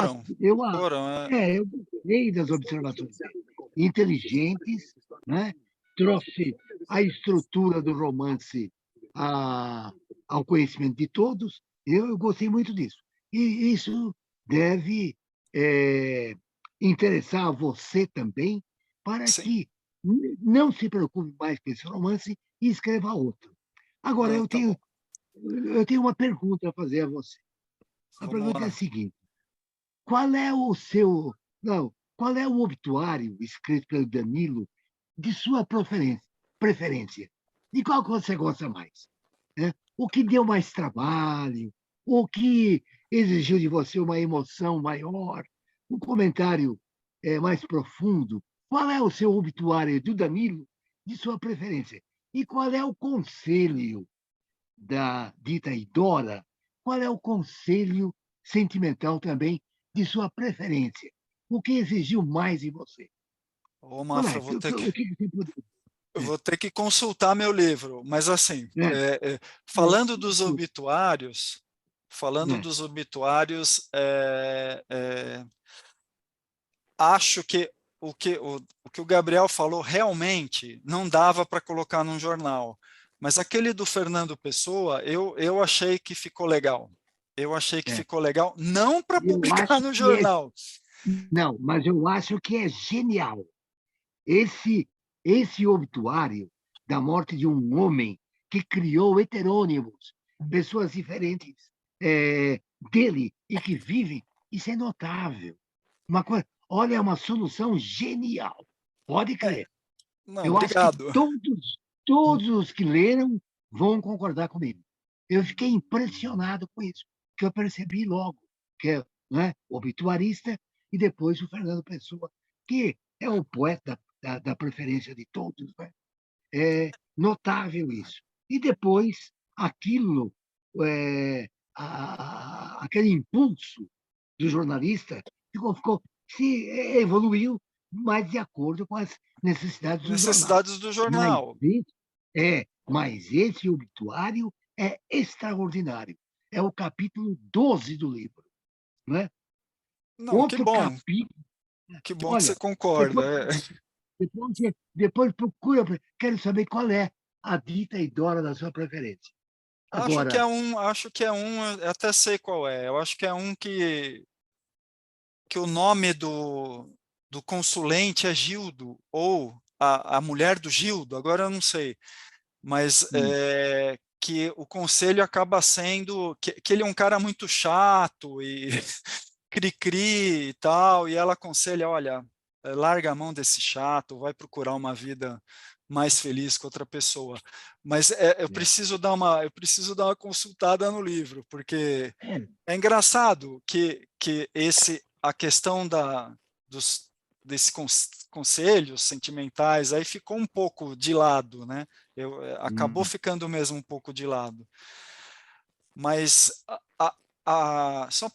Speaker 2: gostei das observações dele. Inteligentes, né? Trouxe a estrutura do romance ao conhecimento de todos. Eu gostei muito disso. E isso deve interessar a você também, para
Speaker 1: Sim.
Speaker 2: que não se preocupe mais com esse romance e escreva outro. Agora, eu tenho uma pergunta a fazer a você. A pergunta é a seguinte: qual é o obituário escrito pelo Danilo de sua preferência? De qual que você gosta mais? O que deu mais trabalho? O que exigiu de você uma emoção maior? Um comentário mais profundo? Qual é o seu obituário do Danilo de sua preferência? E qual é o conselho da Dita e Dora? Qual é o conselho sentimental também de sua preferência? O que exigiu mais em você?
Speaker 1: Ô, Mafra, eu vou ter que consultar meu livro, mas assim, falando dos obituários, acho que o que o Gabriel falou realmente não dava para colocar num jornal. Mas aquele do Fernando Pessoa, eu achei que ficou legal. Eu achei que
Speaker 2: É.
Speaker 1: ficou legal, não para
Speaker 2: Eu
Speaker 1: publicar
Speaker 2: acho
Speaker 1: no
Speaker 2: que
Speaker 1: jornal.
Speaker 2: não, mas eu acho que é genial. Esse obituário da morte de um homem que criou heterônimos, pessoas diferentes dele e que vivem, isso é notável. Olha, é uma solução genial. Pode crer.
Speaker 1: Não,
Speaker 2: Eu acho que
Speaker 1: obrigado.
Speaker 2: todos os que leram vão concordar comigo. Eu fiquei impressionado com isso, que eu percebi logo que é, né, o obituarista e depois o Fernando Pessoa, que é o poeta da preferência de todos. Né? É notável isso. E depois aquilo, aquele impulso do jornalista evoluiu mais de acordo com as necessidades do jornal.
Speaker 1: Necessidades do
Speaker 2: Mas
Speaker 1: jornal.
Speaker 2: mas esse obituário é extraordinário. É o capítulo 12 do livro. Não é?
Speaker 1: Não,
Speaker 2: Outro capítulo.
Speaker 1: que bom que
Speaker 2: Olha,
Speaker 1: você concorda.
Speaker 2: depois procura. Quero saber qual é a dita idora da sua preferência. Agora,
Speaker 1: Acho que é um, eu até sei qual é. Eu acho que é um que o nome do consulente é Gildo, ou a mulher do Gildo, agora eu não sei. Mas que o conselho acaba sendo que ele é um cara muito chato e cri-cri e tal, e ela aconselha, olha, larga a mão desse chato, vai procurar uma vida mais feliz com outra pessoa. Mas eu preciso dar uma consultada no livro, porque é engraçado que a questão desse conselhos sentimentais aí ficou um pouco de lado, né? Acabou ficando mesmo um pouco de lado. Mas só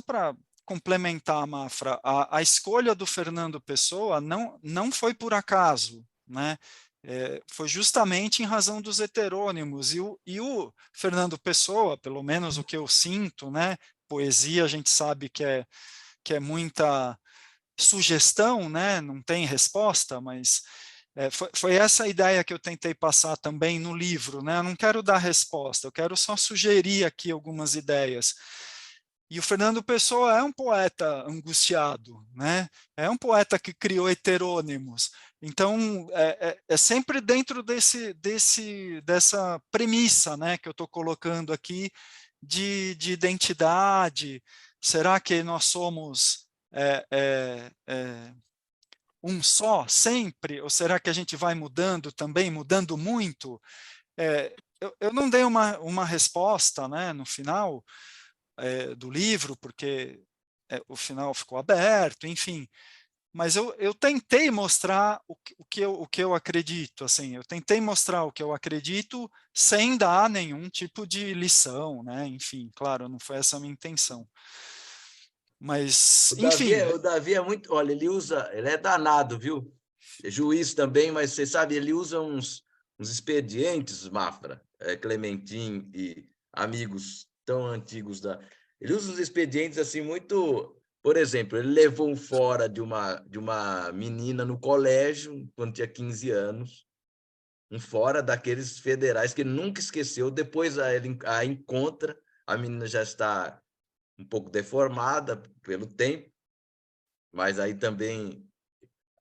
Speaker 1: para complementar, Mafra, a escolha do Fernando Pessoa não foi por acaso, né? Foi justamente em razão dos heterônimos. E o Fernando Pessoa, pelo menos o que eu sinto, né? Poesia a gente sabe que é muita sugestão, né? Não tem resposta, mas foi essa a ideia que eu tentei passar também no livro, né? Eu não quero dar resposta, eu quero só sugerir aqui algumas ideias. E o Fernando Pessoa é um poeta angustiado, né? É um poeta que criou heterônimos. Então, é sempre dentro dessa premissa, né, que eu estou colocando aqui de identidade. Será que nós somos um só sempre? Ou será que a gente vai mudando também, mudando muito? Eu não dei uma resposta, né, no final do livro, porque o final ficou aberto, enfim. Mas eu tentei mostrar o que eu acredito, assim, eu tentei mostrar o que eu acredito sem dar nenhum tipo de lição, né? Enfim, claro, não foi essa a minha intenção. Mas, enfim.
Speaker 5: O Davi é muito. Olha, ele é danado, viu? É juiz também, mas você sabe, ele usa uns expedientes, Mafra, Clementim e amigos tão antigos Ele usa uns expedientes assim muito. Por exemplo, ele levou fora de uma menina no colégio, quando tinha 15 anos, um fora daqueles federais que ele nunca esqueceu. Depois ele a encontra, a menina já está um pouco deformada pelo tempo, mas aí também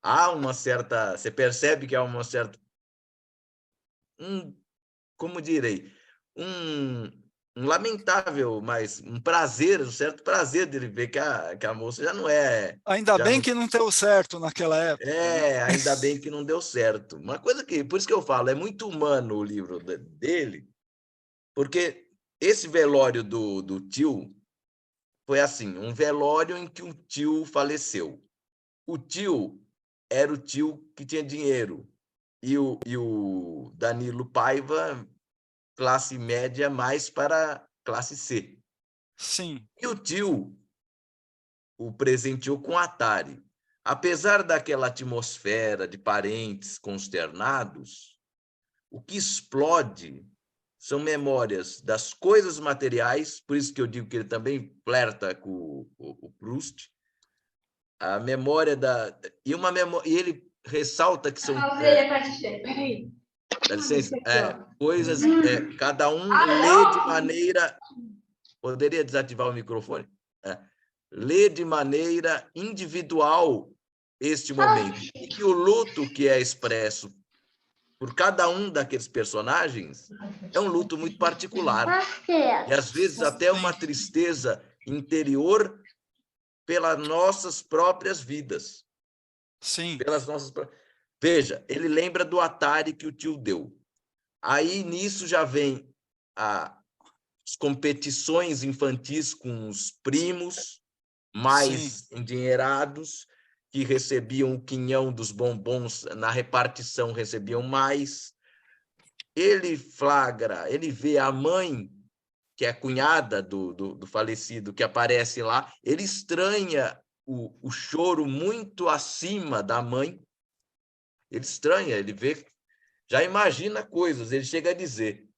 Speaker 5: há uma certa, você percebe que há uma certa, como direi, um lamentável, mas um prazer, um certo prazer dele ver que a moça já não é,
Speaker 1: Ainda
Speaker 5: já
Speaker 1: bem
Speaker 5: não,
Speaker 1: que não deu certo naquela época. Né?
Speaker 5: ainda bem que não deu certo. Uma coisa que, por isso que eu falo, é muito humano o livro dele, porque esse velório do tio foi assim, um velório em que o tio faleceu. O tio era o tio que tinha dinheiro. E o Danilo Paiva, classe média mais para classe C.
Speaker 1: Sim.
Speaker 5: E o tio o presenteou com Atari. Apesar daquela atmosfera de parentes consternados, o que explode são memórias das coisas materiais, por isso que eu digo que ele também flerta com o Proust, a memória da... E ele ressalta que são... Dá licença, coisas... cada um lê de maneira... Poderia desativar o microfone? Lê de maneira individual este momento. E que o luto que é expresso por cada um daqueles personagens é um luto muito particular. E, às vezes, até uma tristeza interior pelas nossas próprias vidas.
Speaker 1: Sim.
Speaker 5: Veja, ele lembra do Atari que o tio deu. Aí, nisso, já vem as competições infantis com os primos mais endinheirados, que recebiam o quinhão dos bombons, na repartição recebiam mais. Ele vê a mãe, que é cunhada do falecido, que aparece lá, ele estranha o choro muito acima da mãe, ele estranha, ele vê, já imagina coisas, ele chega a dizer,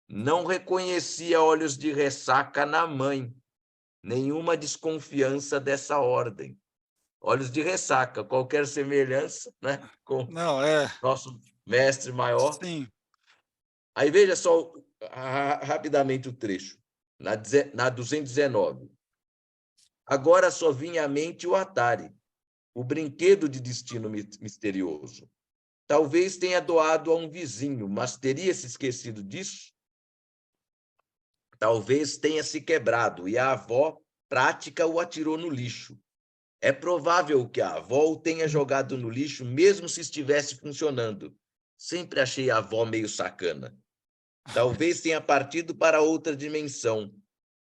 Speaker 5: não reconhecia olhos de ressaca na mãe, nenhuma desconfiança dessa ordem. Olhos de ressaca, qualquer semelhança, né, com nosso mestre maior.
Speaker 1: Sim.
Speaker 5: Aí veja só rapidamente o trecho, na 219. Agora só vinha à mente o Atari, o brinquedo de destino misterioso. Talvez tenha doado a um vizinho, mas teria se esquecido disso? Talvez tenha se quebrado e a avó prática o atirou no lixo. É provável que a avó o tenha jogado no lixo, mesmo se estivesse funcionando. Sempre achei a avó meio sacana. Talvez tenha partido para outra dimensão,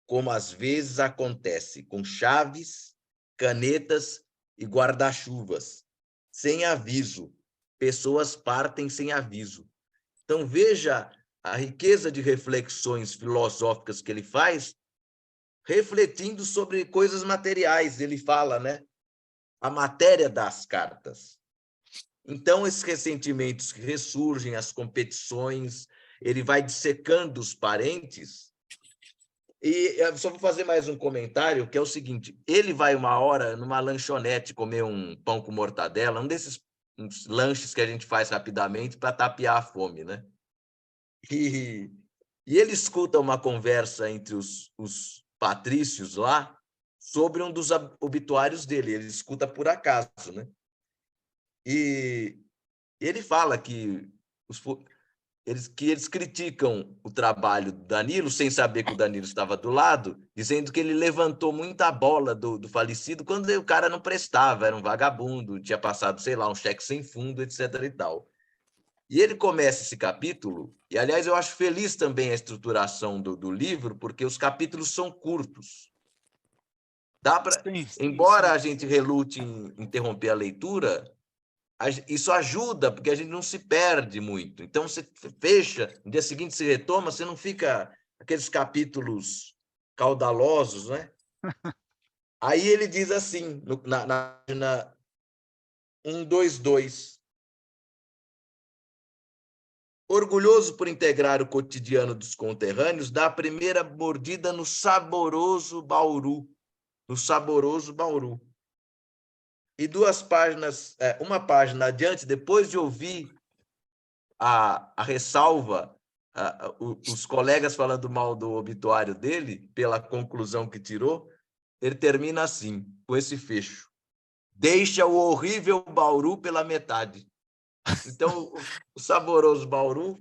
Speaker 5: como às vezes acontece com chaves, canetas e guarda-chuvas. Sem aviso. Pessoas partem sem aviso. Então, veja a riqueza de reflexões filosóficas que ele faz, refletindo sobre coisas materiais. Ele fala, né? A matéria das cartas. Então, esses ressentimentos que ressurgem, as competições, ele vai dissecando os parentes. E eu só vou fazer mais um comentário, que é o seguinte, ele vai uma hora numa lanchonete comer um pão com mortadela, um desses lanches que a gente faz rapidamente para tapear a fome, né? E ele escuta uma conversa entre os patrícios lá sobre um dos obituários dele. Ele escuta por acaso, né? E ele fala que eles criticam o trabalho do Danilo, sem saber que o Danilo estava do lado, dizendo que ele levantou muita bola do falecido quando o cara não prestava, era um vagabundo, tinha passado, sei lá, um cheque sem fundo, etc. e tal. E ele começa esse capítulo, e, aliás, eu acho feliz também a estruturação do livro, porque os capítulos são curtos. Dá para, embora a gente relute em interromper a leitura, isso ajuda, porque a gente não se perde muito. Então, você fecha, no dia seguinte se retoma, você não fica aqueles capítulos caudalosos, né? Aí ele diz assim, na 122. Orgulhoso por integrar o cotidiano dos conterrâneos, dá a primeira mordida no saboroso Bauru. No saboroso Bauru. E uma página adiante, depois de ouvir a ressalva, os colegas falando mal do obituário dele, pela conclusão que tirou, ele termina assim, com esse fecho. Deixa o horrível Bauru pela metade. Então, o saboroso Bauru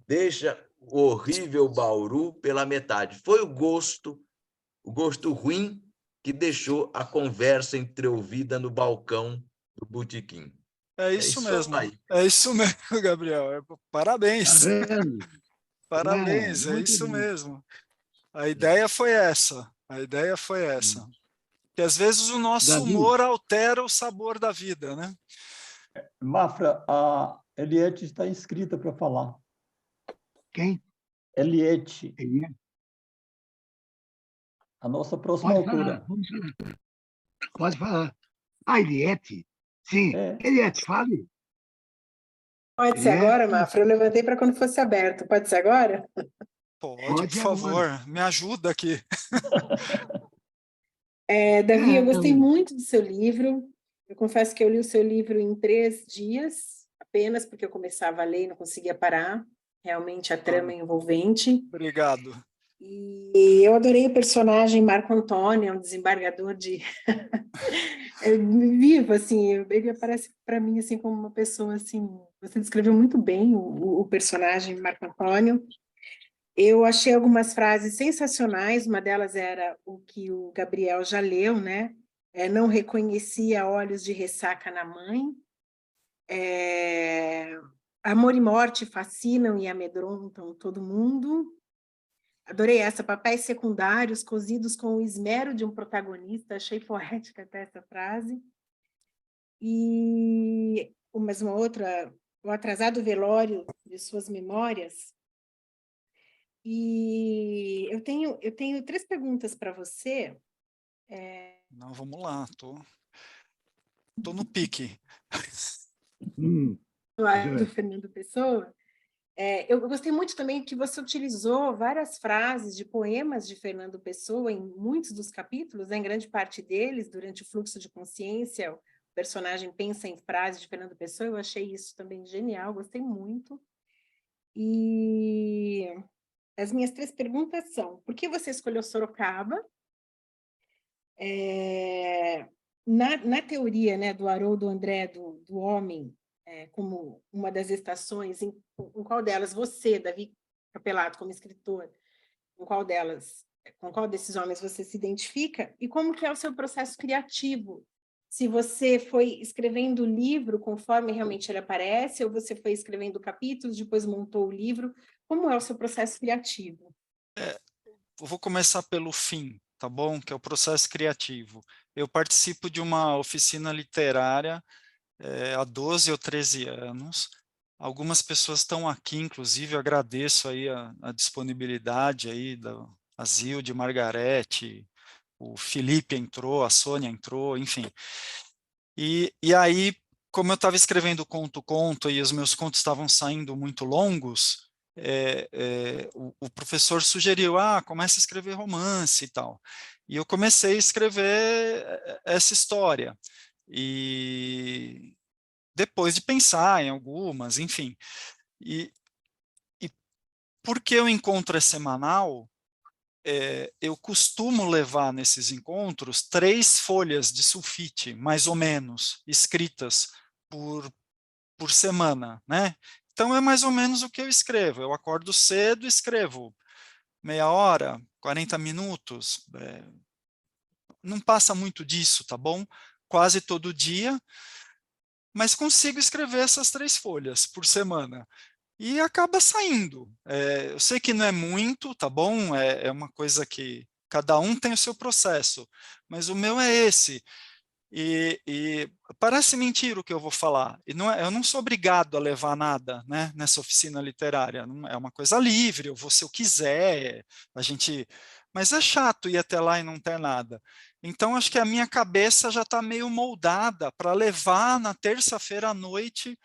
Speaker 5: deixa o horrível Bauru pela metade. Foi o gosto ruim que deixou a conversa entreouvida no balcão do botequim.
Speaker 1: É isso mesmo. Aí. É isso mesmo, Gabriel. Parabéns. Parabéns, é isso mesmo. A ideia foi essa. Que às vezes o nosso humor altera o sabor da vida, né?
Speaker 3: Mafra, a Eliette está inscrita para falar.
Speaker 2: Quem?
Speaker 3: Eliette. A nossa próxima autora.
Speaker 2: Pode falar. A Eliette? Sim. Eliette, fale.
Speaker 6: Pode ser agora, Mafra? Eu levantei para quando fosse aberto. Pode ser agora?
Speaker 1: Pode, por favor. Me ajuda aqui.
Speaker 6: Davi, eu
Speaker 2: É,
Speaker 6: gostei muito do seu livro. Eu confesso que eu li o seu livro em 3 dias, apenas porque eu começava a ler e não conseguia parar. Realmente a trama é envolvente.
Speaker 1: Obrigado.
Speaker 6: E eu adorei o personagem Marco Antônio, um desembargador de vivo, assim, ele aparece para mim assim como uma pessoa assim. Você descreveu muito bem o personagem Marco Antônio. Eu achei algumas frases sensacionais, uma delas era o que o Gabriel já leu, né? Não reconhecia olhos de ressaca na mãe. Amor e morte fascinam e amedrontam todo mundo. Adorei essa, papéis secundários cozidos com o esmero de um protagonista, achei poética até essa frase. E mais uma outra, o atrasado velório de suas memórias. E eu tenho 3 perguntas para você.
Speaker 1: Não, vamos lá, tô no pique.
Speaker 6: Do Fernando Pessoa. Eu gostei muito também que você utilizou várias frases de poemas de Fernando Pessoa em muitos dos capítulos, né, em grande parte deles, durante o fluxo de consciência, o personagem pensa em frases de Fernando Pessoa, eu achei isso também genial, gostei muito. E as minhas 3 perguntas são: por que você escolheu Sorocaba? Na teoria, né, do Haroldo André, do homem, como uma das estações, em qual delas você, Davi Capelato, como escritor, com qual desses homens você se identifica? E como que é o seu processo criativo? Se você foi escrevendo o livro conforme realmente ele aparece, ou você foi escrevendo capítulos, depois montou o livro, como é o seu processo criativo?
Speaker 1: Eu vou começar pelo fim, tá bom? Que é o processo criativo. Eu participo de uma oficina literária há 12 ou 13 anos. Algumas pessoas estão aqui, inclusive, eu agradeço aí a disponibilidade aí da Zilde, Margarete, o Felipe entrou, a Sônia entrou, enfim. E aí, como eu estava escrevendo conto e os meus contos estavam saindo muito longos, o professor sugeriu, comece a escrever romance e tal. E eu comecei a escrever essa história. E depois de pensar em algumas, enfim. E porque o encontro é semanal, eu costumo levar nesses encontros 3 folhas de sulfite, mais ou menos, escritas por semana, né? Então é mais ou menos o que eu escrevo. Eu acordo cedo, escrevo meia hora, 40 minutos, não passa muito disso, tá bom? Quase todo dia, mas consigo escrever essas 3 folhas por semana. E acaba saindo. Eu sei que não é muito, tá bom? É uma coisa que cada um tem o seu processo, mas o meu é esse. E parece mentira o que eu vou falar. E não eu não sou obrigado a levar nada, né, nessa oficina literária. Não, é uma coisa livre, eu vou se eu quiser. A gente, mas é chato ir até lá e não ter nada. Então acho que a minha cabeça já está meio moldada para levar na terça-feira à noite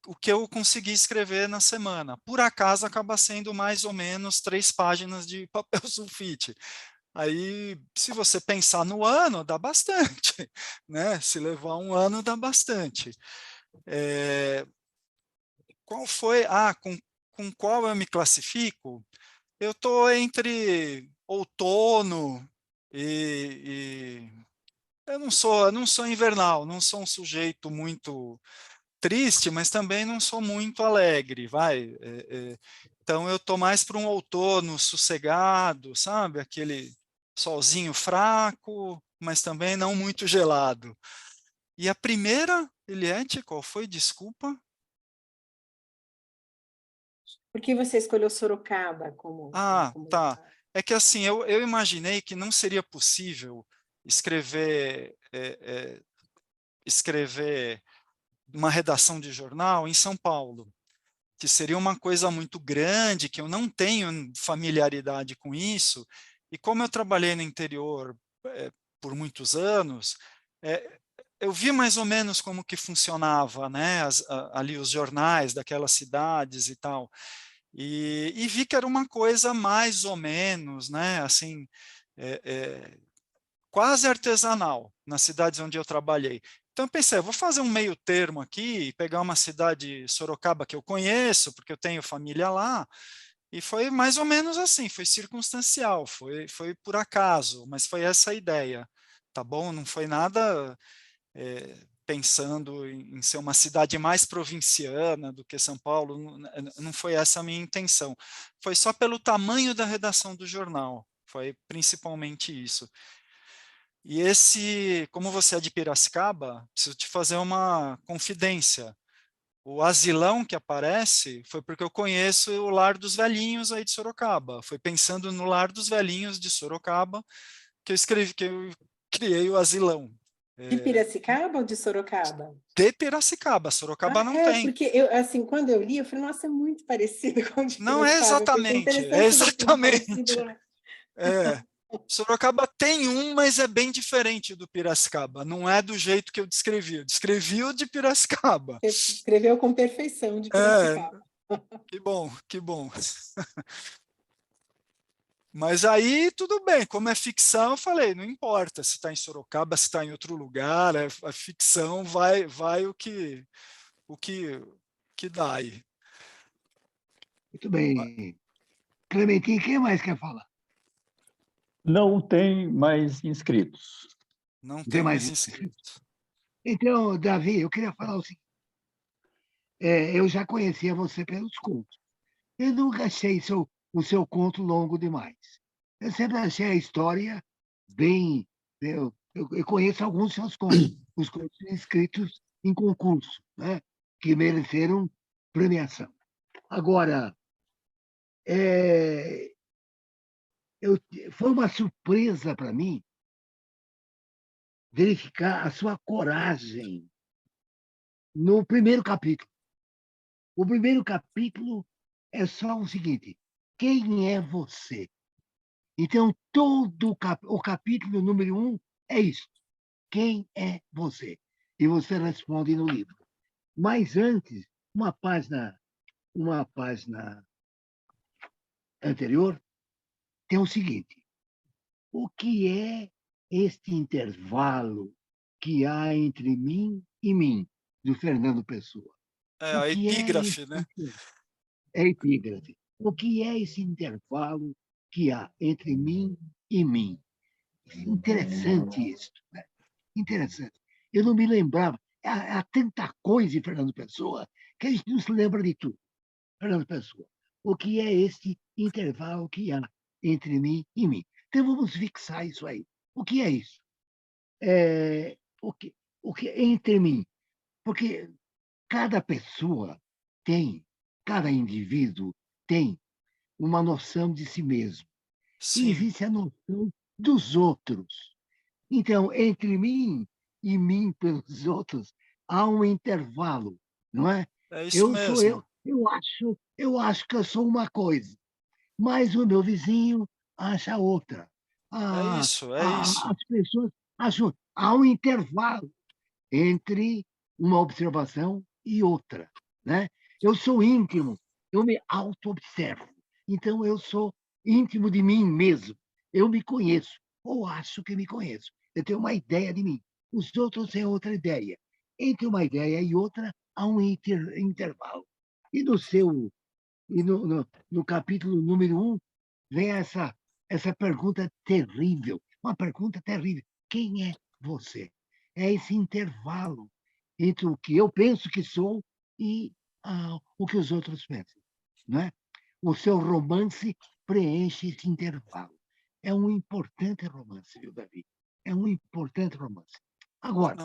Speaker 1: o que eu consegui escrever na semana. Por acaso acaba sendo mais ou menos 3 páginas de papel sulfite. Aí, se você pensar no ano, dá bastante, né? Se levar um ano, dá bastante. Qual foi? Com qual eu me classifico? Eu estou entre outono eu não sou invernal, não sou um sujeito muito triste, mas também não sou muito alegre, vai. Então eu estou mais para um outono sossegado, sabe? Aquele solzinho fraco, mas também não muito gelado. E a primeira, Eliette, qual foi? Desculpa.
Speaker 6: Por que você escolheu Sorocaba como
Speaker 1: Tá.
Speaker 6: lugar?
Speaker 1: É que assim, eu imaginei que não seria possível escrever uma redação de jornal em São Paulo, que seria uma coisa muito grande, que eu não tenho familiaridade com isso, e como eu trabalhei no interior por muitos anos, eu vi mais ou menos como que funcionava, né, ali os jornais daquelas cidades e tal, e vi que era uma coisa mais ou menos, né, assim, quase artesanal nas cidades onde eu trabalhei. Então eu pensei, vou fazer um meio termo aqui, pegar uma cidade, Sorocaba, que eu conheço, porque eu tenho família lá, e foi mais ou menos assim, foi circunstancial, foi por acaso, mas foi essa a ideia, tá bom? Não foi nada pensando em ser uma cidade mais provinciana do que São Paulo, não foi essa a minha intenção. Foi só pelo tamanho da redação do jornal, foi principalmente isso. E como você é de Piracicaba, preciso te fazer uma confidência. O asilão que aparece foi porque eu conheço o Lar dos Velhinhos aí de Sorocaba. Foi pensando no Lar dos Velhinhos de Sorocaba que eu criei o asilão.
Speaker 6: De Piracicaba ou de Sorocaba?
Speaker 1: De Piracicaba, Sorocaba não tem.
Speaker 6: Porque eu, assim, quando eu li, eu falei, nossa, é muito parecido com o de Piracicaba.
Speaker 1: Não é exatamente, é exatamente. Sorocaba tem mas é bem diferente do Piracicaba. Não é do jeito que eu descrevi. Eu descrevi o de Piracicaba.
Speaker 6: Você escreveu com perfeição de Piracicaba.
Speaker 1: Que bom, que bom. Mas aí tudo bem, como é ficção, eu falei, não importa se está em Sorocaba, se está em outro lugar, a ficção vai o que dá aí.
Speaker 2: Muito bem. Clementinho, quem mais quer falar?
Speaker 3: Não tem mais inscritos.
Speaker 1: Não tem mais inscritos.
Speaker 2: Então, Davi, eu queria falar o seguinte. Eu já conhecia você pelos contos. Eu nunca achei o seu conto longo demais. Eu sempre achei a história bem... Eu conheço alguns dos seus contos, os contos escritos em concurso, né, que mereceram premiação. Agora, foi uma surpresa para mim verificar a sua coragem no primeiro capítulo. O primeiro capítulo é só o seguinte: quem é você? Então, todo o capítulo número 1 é isso. Quem é você? E você responde no livro. Mas antes, uma página anterior, tem o seguinte: o que é este intervalo que há entre mim e mim, do Fernando Pessoa?
Speaker 1: A epígrafe, né?
Speaker 2: É a epígrafe. O que é esse intervalo que há entre mim e mim? Interessante isso, né? Interessante. Eu não me lembrava. Há tanta coisa em Fernando Pessoa que a gente não se lembra de tudo. Fernando Pessoa. O que é esse intervalo que há entre mim e mim? Então vamos fixar isso aí. O que é isso? O que é entre mim? Porque cada pessoa cada indivíduo tem uma noção de si mesmo.
Speaker 1: Sim.
Speaker 2: E existe a noção dos outros. Então, entre mim e mim pelos outros, há um intervalo, não é?
Speaker 1: É isso mesmo.
Speaker 2: Eu acho que eu sou uma coisa, mas o meu vizinho acha outra.
Speaker 1: É isso.
Speaker 2: As pessoas acham. Há um intervalo entre uma observação e outra, né? Eu sou íntimo, eu me auto-observo. Então, eu sou íntimo de mim mesmo. Eu me conheço, ou acho que me conheço. Eu tenho uma ideia de mim. Os outros têm outra ideia. Entre uma ideia e outra, há um intervalo. E no capítulo número 1, vem essa pergunta terrível. Uma pergunta terrível. Quem é você? É esse intervalo entre o que eu penso que sou e o que os outros pensam, não é? O seu romance preenche esse intervalo. É um importante romance, viu, Davi? É um importante romance. Agora,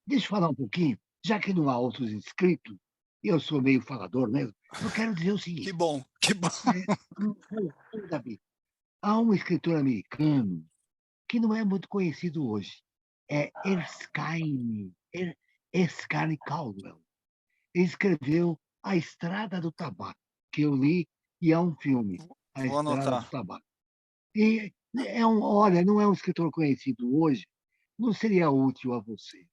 Speaker 2: deixa eu falar um pouquinho, já que não há outros inscritos, eu sou meio falador mesmo, eu quero dizer o seguinte.
Speaker 1: Que bom, que bom.
Speaker 2: Davi, há um escritor americano que não é muito conhecido hoje. É Erskine Caldwell. Ele escreveu A Estrada do Tabaco, que eu li, e é um filme, A Estrada do Tabaco. E olha, não é um escritor conhecido hoje, não seria útil a você.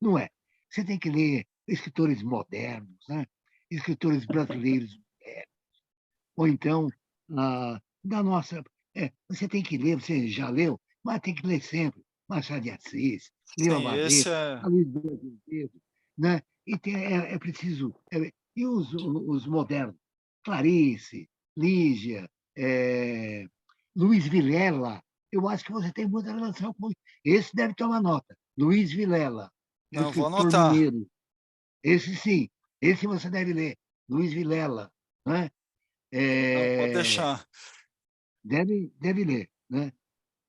Speaker 2: Não é. Você tem que ler escritores modernos, né? Escritores brasileiros modernos. Ou então, da nossa... você tem que ler, você já leu, mas tem que ler sempre. Machado de Assis, Lima
Speaker 1: Sim,
Speaker 2: Barreto,
Speaker 1: esse é...
Speaker 2: Luiz de Azevedo, né? E é preciso... e os modernos? Clarice, Lígia, Luiz Vilela. Eu acho que você tem muita relação com... Esse deve tomar nota. Luiz Vilela, é um
Speaker 1: Não, vou
Speaker 2: escritor
Speaker 1: anotar.
Speaker 2: mineiro. Esse sim, esse você deve ler. Luiz Vilela, né?
Speaker 1: Não, pode deixar.
Speaker 2: Deve ler, né?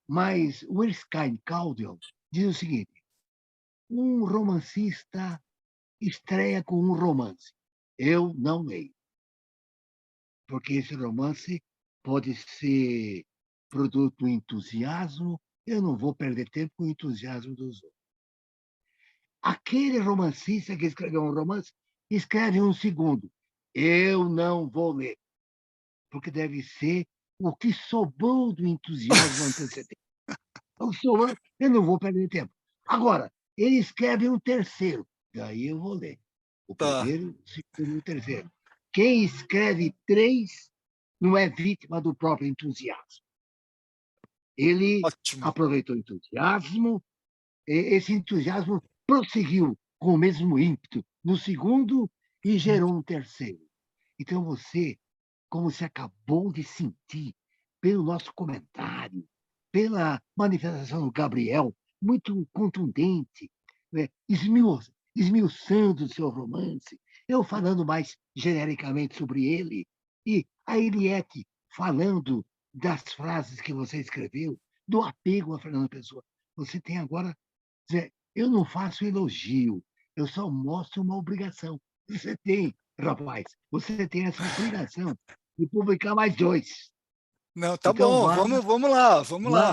Speaker 2: Mas o Erskine Caldwell diz o seguinte: um romancista estreia com um romance. Eu não leio, porque esse romance pode ser produto do entusiasmo, eu não vou perder tempo com o entusiasmo dos outros. Aquele romancista que escreveu um romance, escreve um segundo. Eu não vou ler, porque deve ser o que sobrou do entusiasmo antecedente. Eu não vou perder tempo. Agora, ele escreve um terceiro, daí eu vou ler. O
Speaker 1: Tá,
Speaker 2: primeiro, o segundo e o terceiro. Quem escreve 3 não é vítima do próprio entusiasmo. Ele
Speaker 1: ótimo.
Speaker 2: aproveitou o entusiasmo, esse entusiasmo prosseguiu com o mesmo ímpeto no segundo e gerou um terceiro. Então você, como se acabou de sentir pelo nosso comentário, pela manifestação do Gabriel, muito contundente, né? Esmiuçando o seu romance, eu falando mais genericamente sobre ele, e a Eliette falando das frases que você escreveu, do apego a Fernando Pessoa. Você tem agora... Eu não faço elogio, eu só mostro uma obrigação. Você tem, rapaz, você tem essa obrigação de publicar mais 2.
Speaker 1: Não, tá
Speaker 2: Então,
Speaker 1: bom, vamos lá, vamos lá.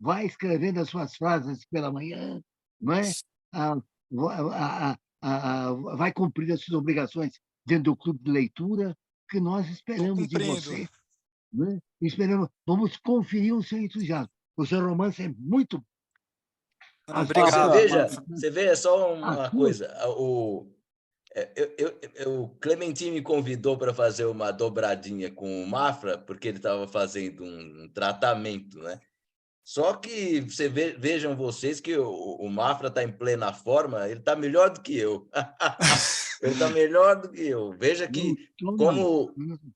Speaker 2: vai escrevendo as suas frases pela manhã, não é? Vai cumprir as suas obrigações dentro do clube de leitura, que nós
Speaker 1: Estou
Speaker 2: esperamos de
Speaker 1: cumprindo.
Speaker 2: você. Não é? Esperamos, vamos conferir o seu entusiasmo. O seu romance é muito...
Speaker 1: Não,
Speaker 2: As
Speaker 1: obrigado.
Speaker 5: Você veja só uma
Speaker 2: as
Speaker 5: coisa. O Clementine me convidou para fazer uma dobradinha com o Mafra, porque ele estava fazendo um tratamento, né? Só que vejam vocês que o Mafra está em plena forma, ele está melhor do que eu. Ele está melhor do que eu. Veja que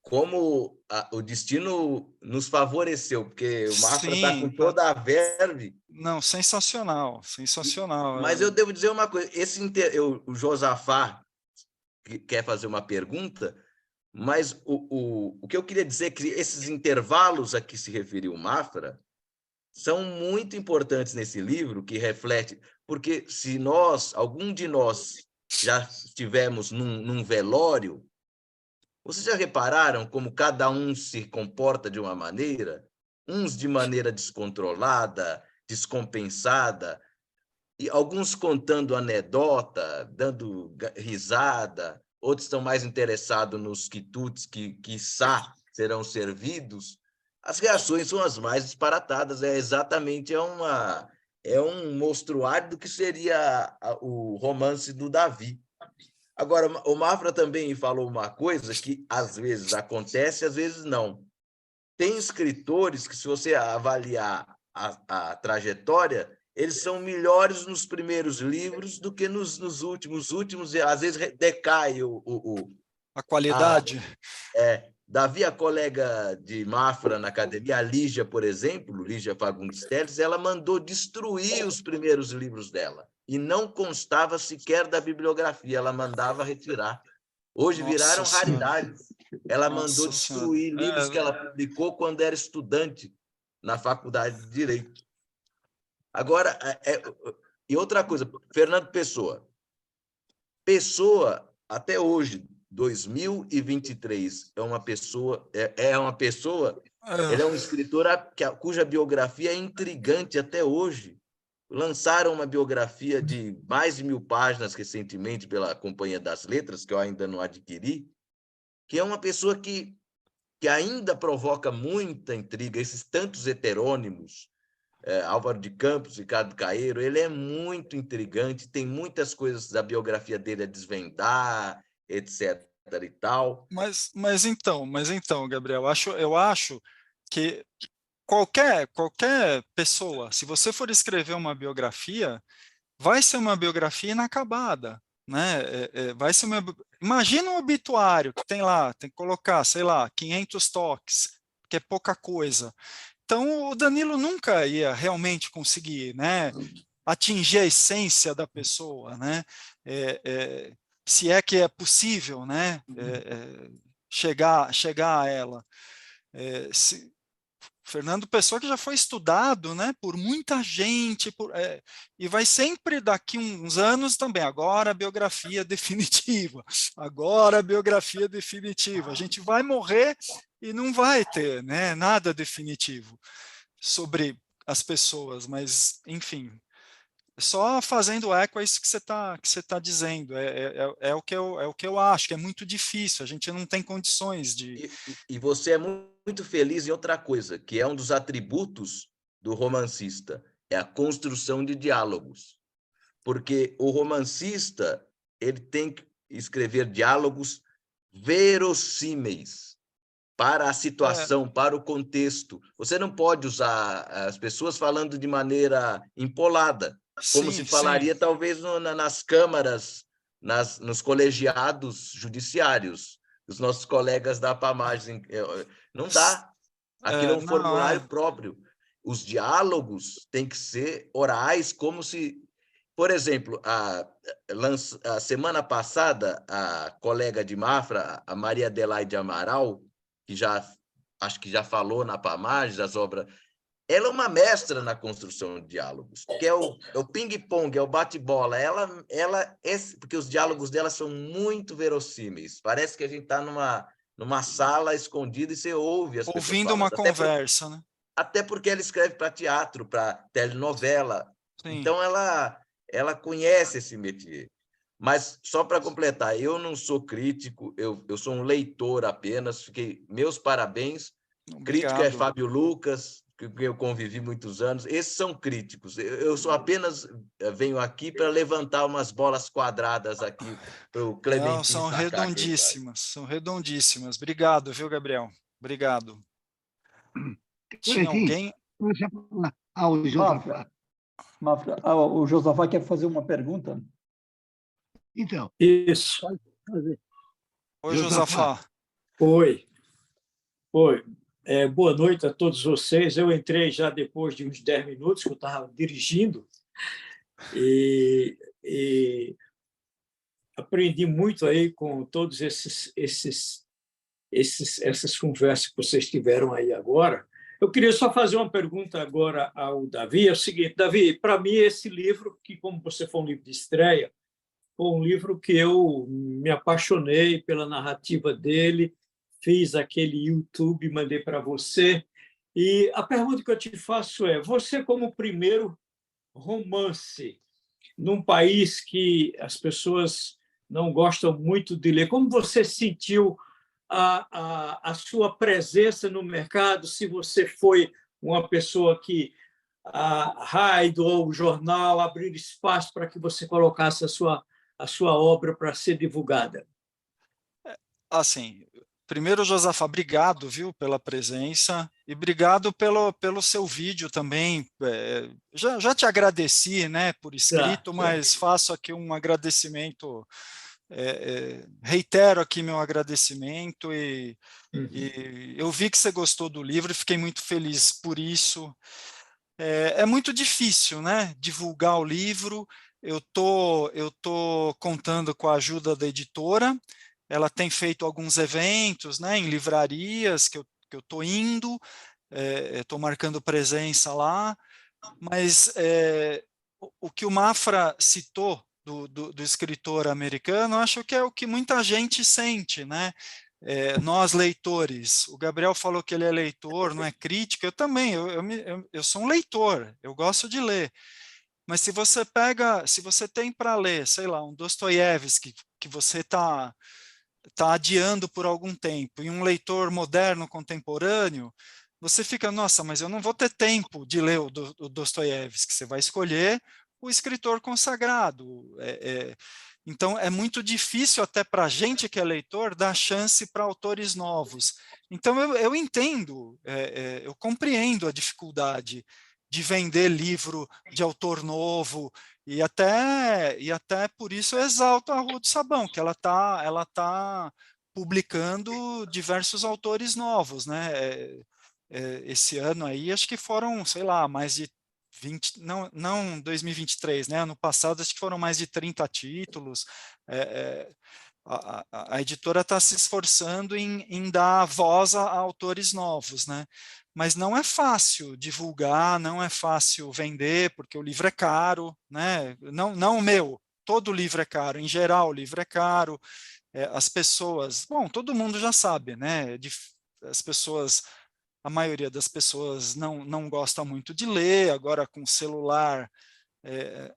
Speaker 5: como o destino nos favoreceu, porque o Mafra está com
Speaker 1: Sim,
Speaker 5: toda a verve.
Speaker 1: não, sensacional, sensacional.
Speaker 5: Mas eu devo dizer uma coisa, o Josafá quer fazer uma pergunta, mas o que eu queria dizer é que esses intervalos a que se referiu o Mafra são muito importantes nesse livro, que reflete, porque se algum de nós já estivemos num velório, vocês já repararam como cada um se comporta de uma maneira? Uns de maneira descontrolada, descompensada, e alguns contando anedota, dando risada, outros estão mais interessados nos quitutes que, quiçá, serão servidos. As reações são as mais disparatadas, exatamente um mostruário do que seria o romance do Davi. Agora, o Mafra também falou uma coisa que às vezes acontece, às vezes não. Tem escritores que, se você avaliar a trajetória, eles são melhores nos primeiros livros do que nos últimos. Os últimos, às vezes, decai
Speaker 1: a qualidade.
Speaker 5: Davi, a colega de Mafra na academia, a Lígia, por exemplo, Lígia Fagundes Teles, ela mandou destruir os primeiros livros dela e não constava sequer da bibliografia, ela mandava retirar. Hoje viraram raridades. Ela mandou destruir livros que ela publicou quando era estudante na Faculdade de Direito. Agora, e outra coisa, Fernando Pessoa. Pessoa, até hoje, 2023, ele é um escritor cuja biografia é intrigante até hoje. Lançaram uma biografia de mais de 1000 páginas recentemente pela Companhia das Letras, que eu ainda não adquiri, que é uma pessoa que ainda provoca muita intriga, esses tantos heterônimos, Álvaro de Campos, Ricardo Caeiro, ele é muito intrigante, tem muitas coisas da biografia dele a desvendar, etc. e tal.
Speaker 1: Mas então, Gabriel, eu acho que qualquer pessoa, se você for escrever uma biografia, vai ser uma biografia inacabada, né? Vai ser imagina um obituário que tem lá, tem que colocar, sei lá, 500 toques, que é pouca coisa. Então, o Danilo nunca ia realmente conseguir, né, atingir a essência da pessoa, né? Se é que é possível, né, chegar a ela. Fernando Pessoa, que já foi estudado, né, por muita gente, e vai sempre daqui uns anos também, agora a biografia definitiva, agora a biografia definitiva. A gente vai morrer e não vai ter, né, nada definitivo sobre as pessoas, mas, enfim, só fazendo eco a isso que você tá dizendo, é o que eu acho, que é muito difícil, a gente não tem condições de...
Speaker 5: E você é muito feliz em outra coisa, que é um dos atributos do romancista, é a construção de diálogos. Porque o romancista, ele tem que escrever diálogos verossímeis para a situação, para o contexto. Você não pode usar as pessoas falando de maneira empolada, como se falaria talvez nas câmaras, nos colegiados judiciários, os nossos colegas da APAMAGES. Não dá. Aquilo é um formulário próprio. Os diálogos têm que ser orais, como se... Por exemplo, a semana passada, a colega de Mafra, a Maria Adelaide Amaral, que acho que já falou na APAMAGES, as obras... Ela é uma mestra na construção de diálogos, que é o ping-pong, é o bate-bola. Porque os diálogos dela são muito verossímeis. Parece que a gente está numa sala escondida e você ouve as pessoas
Speaker 1: ouvindo uma conversa, né?
Speaker 5: Até porque ela escreve para teatro, para telenovela.
Speaker 1: Sim.
Speaker 5: Então, ela conhece esse métier. Mas, só para completar, eu não sou crítico, eu sou um leitor apenas. Meus parabéns.
Speaker 1: Obrigado.
Speaker 5: Crítico é Fábio Lucas, que eu convivi muitos anos. Esses são críticos. Eu só apenas venho aqui para levantar umas bolas quadradas aqui para o Clementin.
Speaker 1: Não, são redondíssimas, são redondíssimas. Obrigado, viu, Gabriel? Obrigado. Tinha alguém?
Speaker 2: O Josafá.
Speaker 3: O Josafá quer fazer uma pergunta?
Speaker 2: Então.
Speaker 9: Isso.
Speaker 2: Pode fazer.
Speaker 1: Oi, Josafá.
Speaker 9: Oi. Boa noite a todos vocês. Eu entrei já depois de uns 10 minutos, que eu estava dirigindo, e aprendi muito aí com todos essas conversas que vocês tiveram aí agora. Eu queria só fazer uma pergunta agora ao Davi. É o seguinte, Davi, para mim esse livro, que como você foi um livro de estreia, foi um livro que eu me apaixonei pela narrativa dele, fiz aquele YouTube, mandei para você. E a pergunta que eu te faço é, você como primeiro romance, num país que as pessoas não gostam muito de ler, como você sentiu a sua presença no mercado, se você foi uma pessoa que a Raido ou o jornal abriram espaço para que você colocasse a sua obra para ser divulgada?
Speaker 1: Assim, primeiro, Josafá, obrigado, viu, pela presença e obrigado pelo seu vídeo também. Já te agradeci, né, por escrito, mas faço aqui um agradecimento, reitero aqui meu agradecimento e eu vi que você gostou do livro e fiquei muito feliz por isso. É muito difícil, né, divulgar o livro. Eu tô contando com a ajuda da editora. Ela tem feito alguns eventos, né, em livrarias que eu estou indo, estou marcando presença lá, mas o que o Mafra citou do escritor americano, acho que é o que muita gente sente, né? Nós leitores, o Gabriel falou que ele é leitor, não é crítico, eu também, eu sou um leitor, eu gosto de ler, mas se você tem para ler, sei lá, um Dostoiévski, que você está adiando por algum tempo, e um leitor moderno, contemporâneo, você fica, nossa, mas eu não vou ter tempo de ler o Dostoiévski, você vai escolher o escritor consagrado. Então, é muito difícil até para a gente que é leitor dar chance para autores novos. Então, eu entendo, eu compreendo a dificuldade de vender livro de autor novo, e até por isso eu exalto a Rua do Sabão, que ela tá publicando diversos autores novos, né? Esse ano aí, acho que foram, sei lá, mais de 20, não 2023, né? Ano passado, acho que foram mais de 30 títulos. A editora está se esforçando em dar voz a autores novos, né? Mas não é fácil divulgar, não é fácil vender, porque o livro é caro, né? Não o meu, todo livro é caro, em geral o livro é caro. As pessoas, bom, todo mundo já sabe, né? As pessoas, a maioria das pessoas não gosta muito de ler, agora com celular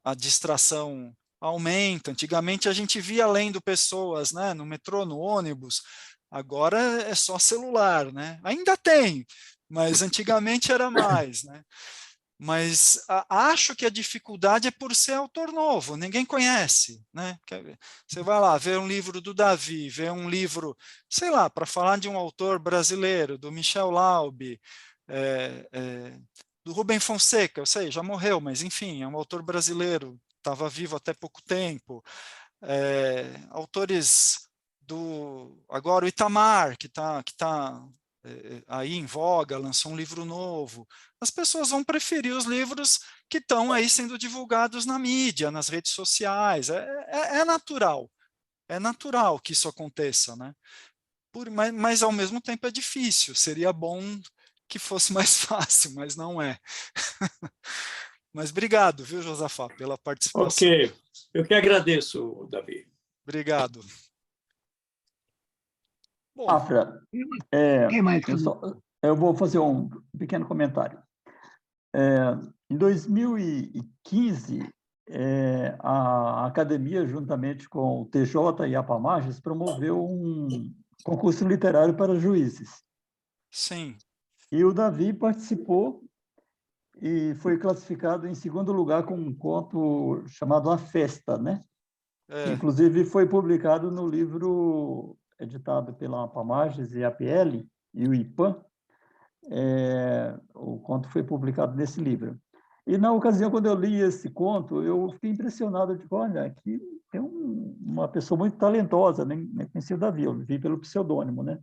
Speaker 1: a distração aumenta. Antigamente a gente via lendo pessoas, né, no metrô, no ônibus, agora é só celular, né? Ainda tem, mas antigamente era mais, né? Mas acho que a dificuldade é por ser autor novo, ninguém conhece, né? Você vai lá ver um livro do Davi, ver um livro, sei lá, para falar de um autor brasileiro, do Michel Laube, do Rubem Fonseca, eu sei, já morreu, mas enfim, é um autor brasileiro, estava vivo até pouco tempo. Autores agora o Itamar, que tá aí em voga, lançou um livro novo. As pessoas vão preferir os livros que estão aí sendo divulgados na mídia, nas redes sociais. É natural que isso aconteça, né? Mas ao mesmo tempo é difícil, seria bom que fosse mais fácil, mas não é. Mas obrigado, viu, Josafá, pela participação.
Speaker 9: Ok, eu que agradeço, Davi.
Speaker 1: Obrigado. Bom,
Speaker 3: Mafra,
Speaker 2: Quem mais?
Speaker 3: eu vou fazer um pequeno comentário. Em 2015, a academia, juntamente com o TJ e a Pamages, promoveu um concurso literário para juízes.
Speaker 1: sim.
Speaker 3: E o Davi participou e foi classificado em segundo lugar com um conto chamado A Festa, né? Que, inclusive, foi publicado no livro editado pela Pamages e a PL e o IPAM. O conto foi publicado nesse livro. E, na ocasião, quando eu li esse conto, eu fiquei impressionado. Digo, olha, aqui tem uma pessoa muito talentosa, nem conhecia o Davi, eu vi pelo pseudônimo, né?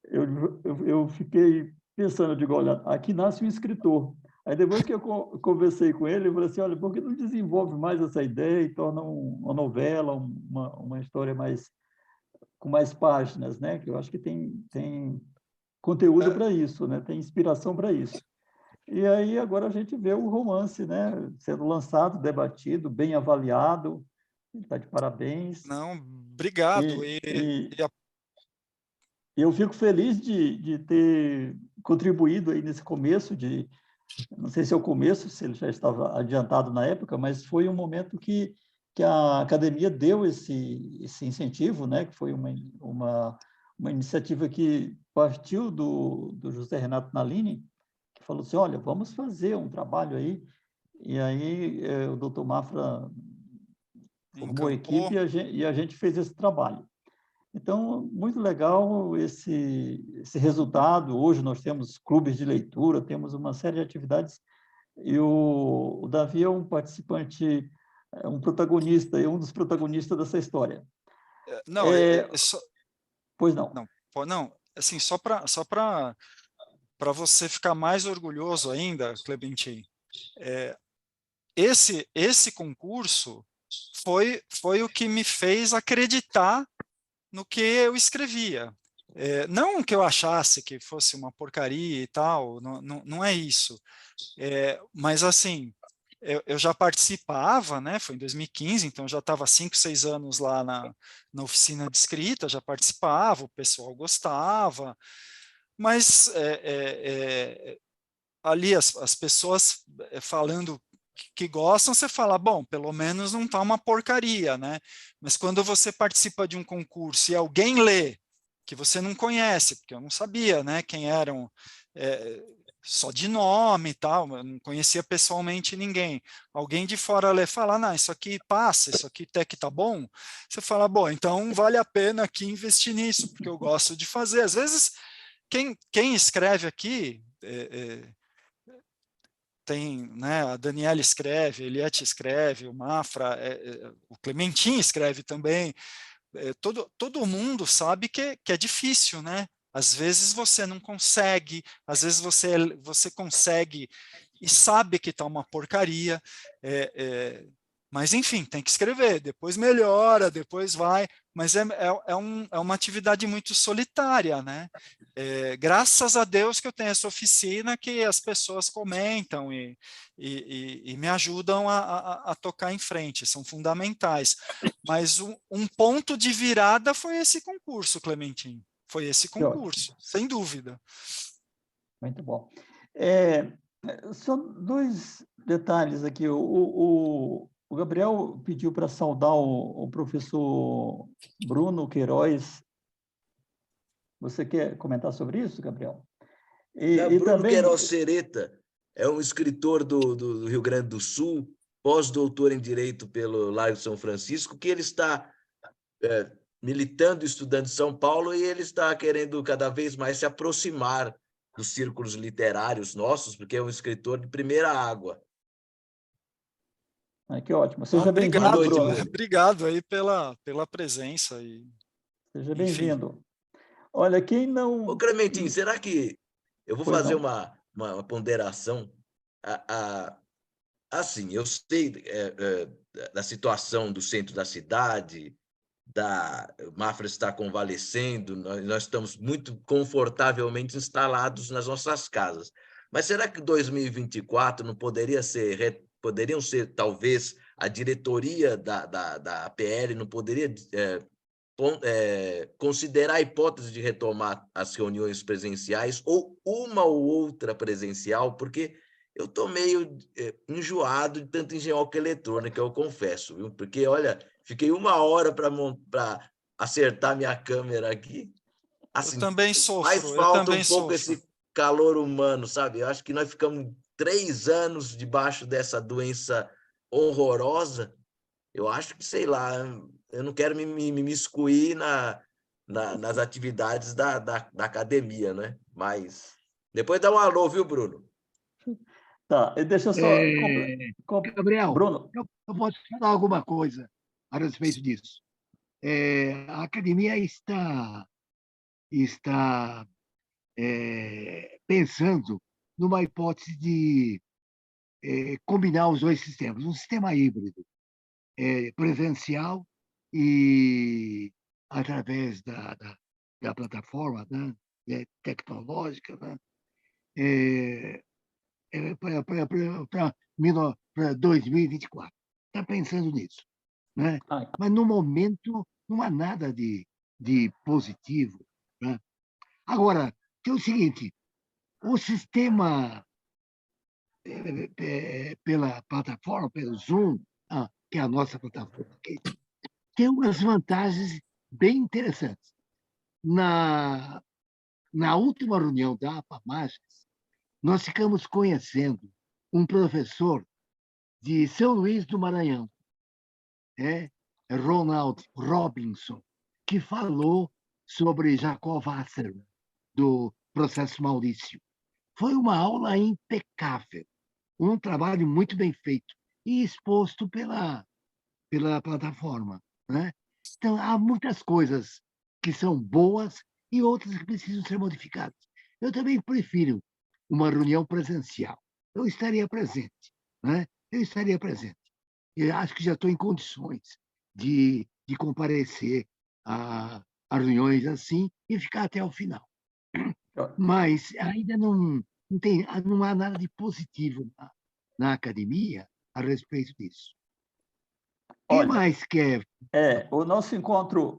Speaker 3: Eu fiquei pensando, eu digo, olha, aqui nasce um escritor. Aí, depois que eu conversei com ele, eu falei assim, olha, por que não desenvolve mais essa ideia e torna uma novela, uma história com mais páginas, né? Que eu acho que tem conteúdo para isso, né? Tem inspiração para isso. E aí, agora a gente vê o romance, né? Sendo lançado, debatido, bem avaliado. Está de parabéns.
Speaker 1: Não, obrigado.
Speaker 3: Eu fico feliz de ter contribuído aí nesse começo não sei se é o começo, se ele já estava adiantado na época, mas foi um momento que a academia deu esse incentivo, né? Que foi uma iniciativa que partiu do José Renato Nalini, que falou assim, olha, vamos fazer um trabalho aí. E aí o doutor Mafra formou a equipe e a gente fez esse trabalho. Então, muito legal esse resultado. Hoje nós temos clubes de leitura, temos uma série de atividades, e o Davi é um participante, um protagonista, é um dos protagonistas dessa história.
Speaker 1: Não,
Speaker 3: pois não.
Speaker 1: Não, assim, só para você ficar mais orgulhoso ainda, Clementin, esse concurso foi o que me fez acreditar no que eu escrevia. Não que eu achasse que fosse uma porcaria e tal, não é isso. Mas, assim, eu já participava, né? Foi em 2015, então eu já estava 5, 6 anos lá na oficina de escrita, já participava, o pessoal gostava, mas ali as pessoas falando que gostam, você fala, bom, pelo menos não está uma porcaria, né? Mas quando você participa de um concurso e alguém lê, que você não conhece, porque eu não sabia, né, quem eram, só de nome e tal, eu não conhecia pessoalmente ninguém. Alguém de fora ler, fala, não, isso aqui passa, isso aqui até que tá bom. Você fala, bom, então vale a pena aqui investir nisso, porque eu gosto de fazer. Às vezes, quem escreve aqui, tem, né, a Daniela escreve, a Eliette escreve, o Mafra, o Clementin escreve também, todo mundo sabe que é difícil, né? Às vezes você não consegue, às vezes você consegue e sabe que está uma porcaria, mas enfim, tem que escrever, depois melhora, depois vai, mas é uma atividade muito solitária, né? Graças a Deus que eu tenho essa oficina que as pessoas comentam e me ajudam a tocar em frente, são fundamentais. Mas um ponto de virada foi esse concurso, Clementin. Foi esse concurso, sem dúvida.
Speaker 3: Muito bom. Só 2 detalhes aqui. O Gabriel pediu para saudar o professor Bruno Queiroz. Você quer comentar sobre isso, Gabriel?
Speaker 5: Bruno
Speaker 3: também...
Speaker 5: Queiroz Sereta é um escritor do Rio Grande do Sul, pós-doutor em Direito pelo Largo de São Francisco, que ele está militando e estudando em São Paulo, e ele está querendo cada vez mais se aproximar dos círculos literários nossos, porque é um escritor de primeira água.
Speaker 3: Que ótimo. Seja bem-vindo, Bruno.
Speaker 1: Obrigado aí pela presença.
Speaker 3: Seja bem-vindo. Olha, quem não...
Speaker 5: Ô, Clementin, será que... Eu vou fazer
Speaker 3: não.
Speaker 5: uma ponderação. Assim, eu sei da situação do centro da cidade, Mafra está convalescendo, nós estamos muito confortavelmente instalados nas nossas casas. Mas será que 2024 não poderiam ser, talvez, a diretoria da APL não poderia considerar a hipótese de retomar as reuniões presenciais ou uma ou outra presencial, porque eu estou meio enjoado de tanta engenhoca eletrônica, eu confesso, viu? Porque, olha, fiquei 1 hora para acertar minha câmera aqui. Assim,
Speaker 1: eu também sofro.
Speaker 5: Faz falta um pouco esse calor humano, sabe? Eu acho que nós ficamos 3 anos debaixo dessa doença horrorosa. Eu acho que, sei lá, eu não quero me miscuir nas atividades da
Speaker 3: academia,
Speaker 5: né? Mas depois dá um alô, viu, Bruno?
Speaker 3: Tá, deixa eu só...
Speaker 2: Gabriel,
Speaker 3: Bruno,
Speaker 2: eu posso falar alguma coisa a respeito disso. A academia está pensando numa hipótese de combinar os 2 sistemas, um sistema híbrido, presencial e através da plataforma, né, tecnológica, né, para 2024. Está pensando nisso. Né? Mas, no momento, não há nada de positivo. Né? Agora, tem o seguinte, o sistema pela plataforma, pelo Zoom, que é a nossa plataforma, tem umas vantagens bem interessantes. Na última reunião da APAMAGES, nós ficamos conhecendo um professor de São Luís do Maranhão, Ronald Robinson, que falou sobre Jacob Wasserman, do Processo Maurício. Foi uma aula impecável, um trabalho muito bem feito e exposto pela plataforma. Né? Então, há muitas coisas que são boas e outras que precisam ser modificadas. Eu também prefiro uma reunião presencial. Eu estaria presente. Né? Eu estaria presente. Eu acho que já estou em condições de comparecer a reuniões assim e ficar até o final. Mas ainda não há nada de positivo na academia a respeito disso. Quem mais quer?
Speaker 3: O nosso encontro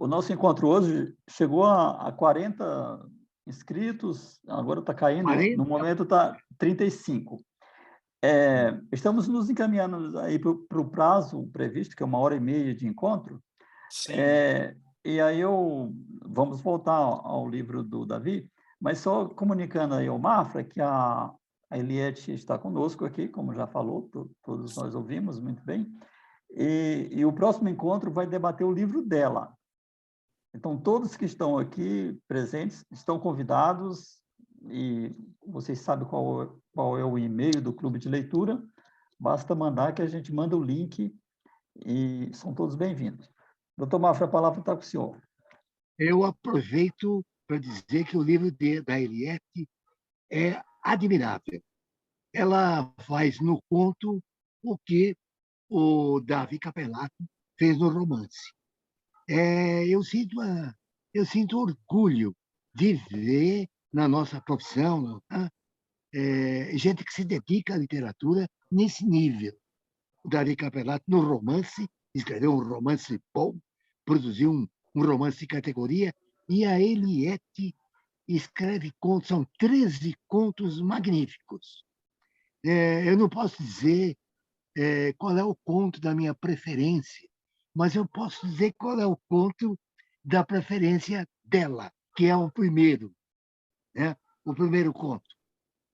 Speaker 3: hoje chegou a 40 inscritos, agora está caindo, 40? No momento está 35. Estamos nos encaminhando aí para o prazo previsto, que é 1h30 de encontro.
Speaker 1: Sim.
Speaker 3: E aí vamos voltar ao livro do Davi, mas só comunicando aí ao Mafra que a A Eliette está conosco aqui, como já falou, todos nós ouvimos muito bem. E o próximo encontro vai debater o livro dela. Então, todos que estão aqui presentes estão convidados, e vocês sabem qual é o e-mail do Clube de Leitura, basta mandar que a gente manda o link e são todos bem-vindos. Doutor Mafra, a palavra está com o senhor.
Speaker 2: Eu aproveito para dizer que o livro da Eliette é admirável. Ela faz no conto o que o Davi Capelato fez no romance. Eu sinto orgulho de ver na nossa profissão gente que se dedica à literatura nesse nível. O Davi Capelato, no romance, escreveu um romance bom, produziu um romance de categoria, e a Eliette escreve contos, são 13 contos magníficos. Eu não posso dizer qual é o conto da minha preferência, mas eu posso dizer qual é o conto da preferência dela, que é o primeiro, né? O primeiro conto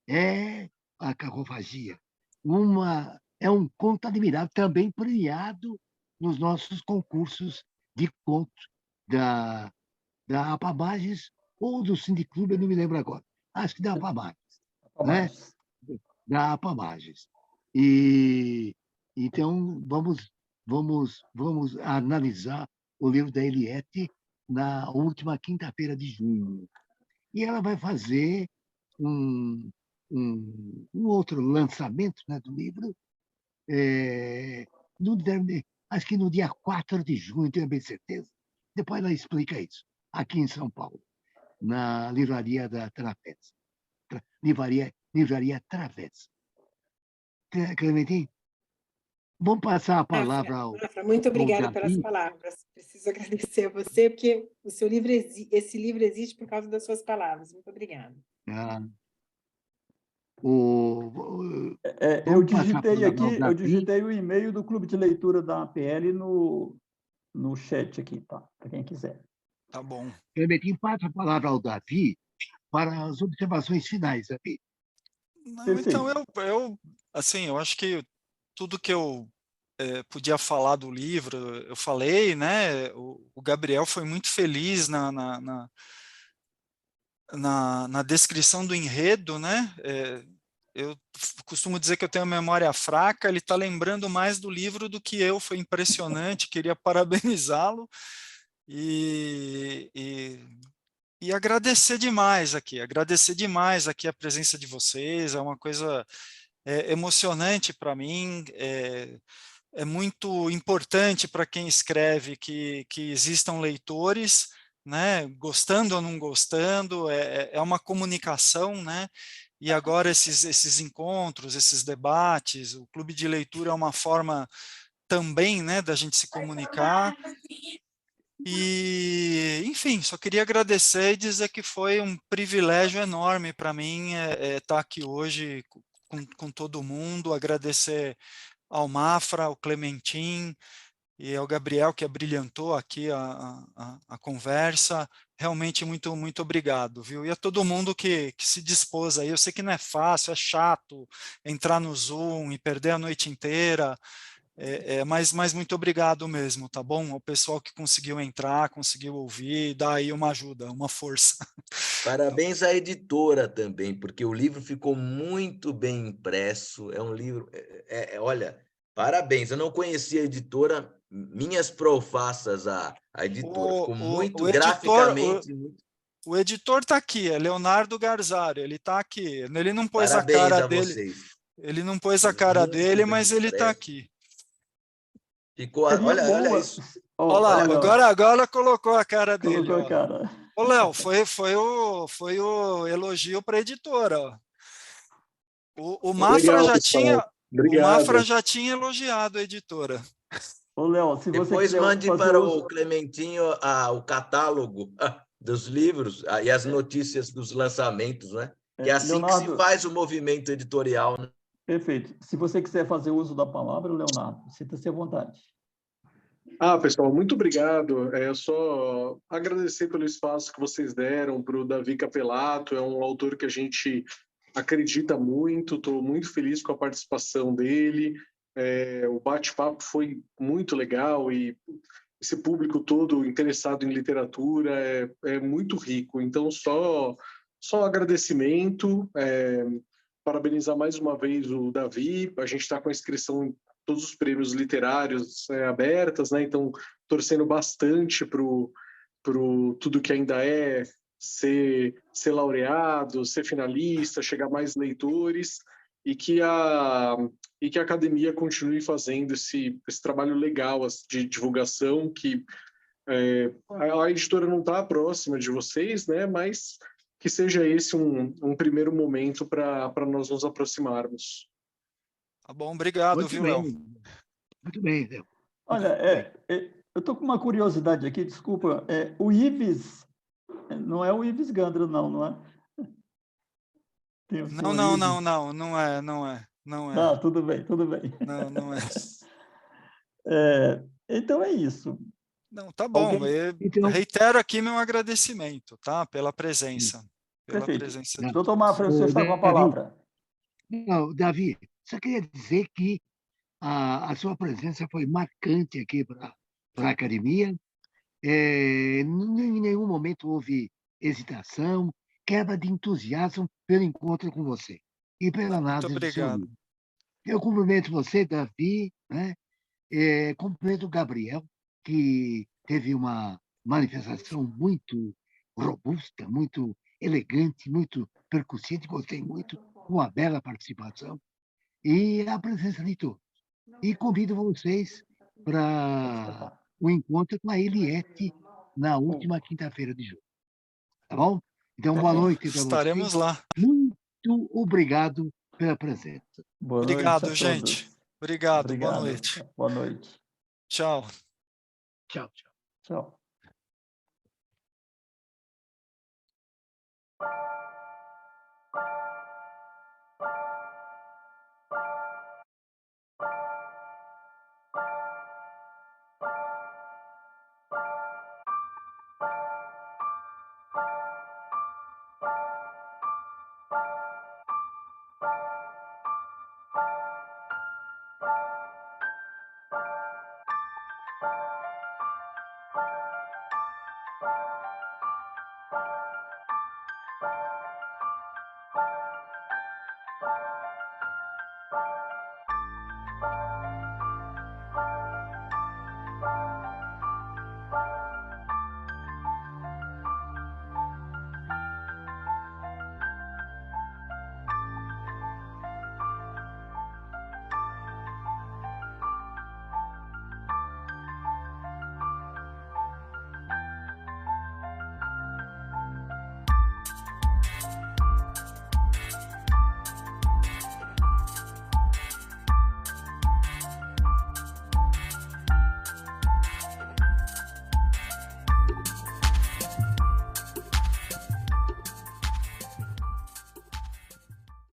Speaker 2: é A Carrofagia. É um conto admirável, também premiado nos nossos concursos de conto da Apamages ou do Sindiclube, eu não me lembro agora. Acho que da Apamages. Né? Da Apamages. E então vamos analisar o livro da Eliette na última quinta-feira de junho. E ela vai fazer um outro lançamento, né, do livro, acho que no dia 4 de junho, tenho bem certeza. Depois ela explica isso, aqui em São Paulo, na livraria da Travessa. Livraria Travessa. Clementine, vamos passar a palavra ao
Speaker 6: muito obrigada
Speaker 2: Davi.
Speaker 6: pelas palavras. Preciso agradecer a você, porque o seu livro, esse livro existe por causa das suas palavras. Muito obrigada.
Speaker 3: Eu digitei o e-mail do Clube de Leitura da APL no chat aqui, tá? Para quem quiser.
Speaker 1: Tá bom.
Speaker 2: Clementine, passa a palavra ao Davi para as observações finais, Davi.
Speaker 1: Não, então, eu acho que tudo que eu podia falar do livro, eu falei, né? O Gabriel foi muito feliz na descrição do enredo, né? Eu costumo dizer que eu tenho memória fraca, ele está lembrando mais do livro do que eu, foi impressionante, queria parabenizá-lo e agradecer demais aqui a presença de vocês, é uma coisa emocionante para mim, é muito importante para quem escreve que existam leitores, né, gostando ou não gostando, é uma comunicação, né, e agora esses encontros, esses debates, o clube de leitura é uma forma também, né, da gente se comunicar. E, enfim, só queria agradecer e dizer que foi um privilégio enorme para mim estar aqui hoje com todo mundo, agradecer ao Mafra, ao Clementin e ao Gabriel, que abrilhantou aqui a conversa. Realmente muito, muito obrigado, viu? E a todo mundo que se dispôs aí. Eu sei que não é fácil, é chato entrar no Zoom e perder a noite inteira, mas muito obrigado mesmo, tá bom? Ao pessoal que conseguiu entrar, conseguiu ouvir, dar aí uma ajuda, uma força.
Speaker 5: Parabéns à editora também, porque o livro ficou muito bem impresso. É um livro... olha, parabéns. Eu não conhecia a editora, minhas profassas à editora. Ficou muito graficamente...
Speaker 1: O editor está aqui, é Leonardo Garzário, ele está aqui. Ele não pôs
Speaker 5: Parabéns
Speaker 1: a cara
Speaker 5: a
Speaker 1: dele.
Speaker 5: Vocês.
Speaker 1: Ele não pôs a cara dele, mas ele está aqui.
Speaker 5: Ficou, olha isso.
Speaker 1: Olha lá, agora colocou a cara dele.
Speaker 3: Colocou a cara.
Speaker 1: Ô, Léo, foi o elogio para a editora. Ó. O Mafra já tinha elogiado a editora.
Speaker 3: Ô, Léo, se você
Speaker 5: depois mande para o Clementinho o catálogo dos livros e as notícias dos lançamentos, né? Que é assim, Leonardo, que se faz o movimento editorial. Né?
Speaker 3: Perfeito. Se você quiser fazer uso da palavra, Leonardo, sinta-se à vontade.
Speaker 10: Pessoal, muito obrigado. É só agradecer pelo espaço que vocês deram para o Davi Capelato. É um autor que a gente acredita muito, estou muito feliz com a participação dele. O bate-papo foi muito legal e esse público todo interessado em literatura é muito rico. Então, só agradecimento, parabenizar mais uma vez o Davi. A gente está com a inscrição em todos os prêmios literários abertas, né? Então, torcendo bastante para tudo que ainda ser laureado, ser finalista, chegar mais leitores, e que a academia continue fazendo esse trabalho legal de divulgação, que a editora não está próxima de vocês, né? Mas que seja esse um primeiro momento para nós nos aproximarmos.
Speaker 1: Tá bom, obrigado,
Speaker 2: Muito
Speaker 1: viu,
Speaker 2: bem.
Speaker 1: El?
Speaker 2: Muito bem, Léo.
Speaker 3: Olha, eu estou com uma curiosidade aqui, desculpa. O Ives, não é o Ives Gandra, não é? Tem o senhor Ives.
Speaker 1: Não é.
Speaker 3: Não, tudo bem.
Speaker 1: Não é.
Speaker 3: Então é isso.
Speaker 1: Não, tá bom.
Speaker 2: Então,
Speaker 1: Reitero aqui meu agradecimento, tá? Pela presença.
Speaker 3: Perfeito.
Speaker 1: De
Speaker 3: Doutor
Speaker 1: todos.
Speaker 3: Mafra, você está com a palavra.
Speaker 2: Não, Davi, só queria dizer que a sua presença foi marcante aqui para a academia. Em nenhum momento houve hesitação, quebra de entusiasmo pelo encontro com você e pela
Speaker 1: Muito
Speaker 2: análise do seu
Speaker 1: obrigado.
Speaker 2: livro. Eu cumprimento você, Davi, né? Cumprimento o Gabriel, que teve uma manifestação muito robusta, muito elegante, muito percussiente, gostei muito, uma bela participação, e a presença de todos. E convido vocês para o encontro com a Eliette na última quinta-feira de julho. Tá bom? Então, boa noite para vocês.
Speaker 1: Estaremos lá.
Speaker 2: Muito obrigado pela presença.
Speaker 3: Boa noite
Speaker 1: Obrigado,
Speaker 3: a
Speaker 1: gente.
Speaker 3: todos.
Speaker 1: Obrigado. Boa noite.
Speaker 3: Boa noite.
Speaker 1: Tchau.
Speaker 2: Tchau, tchau.
Speaker 3: Tchau.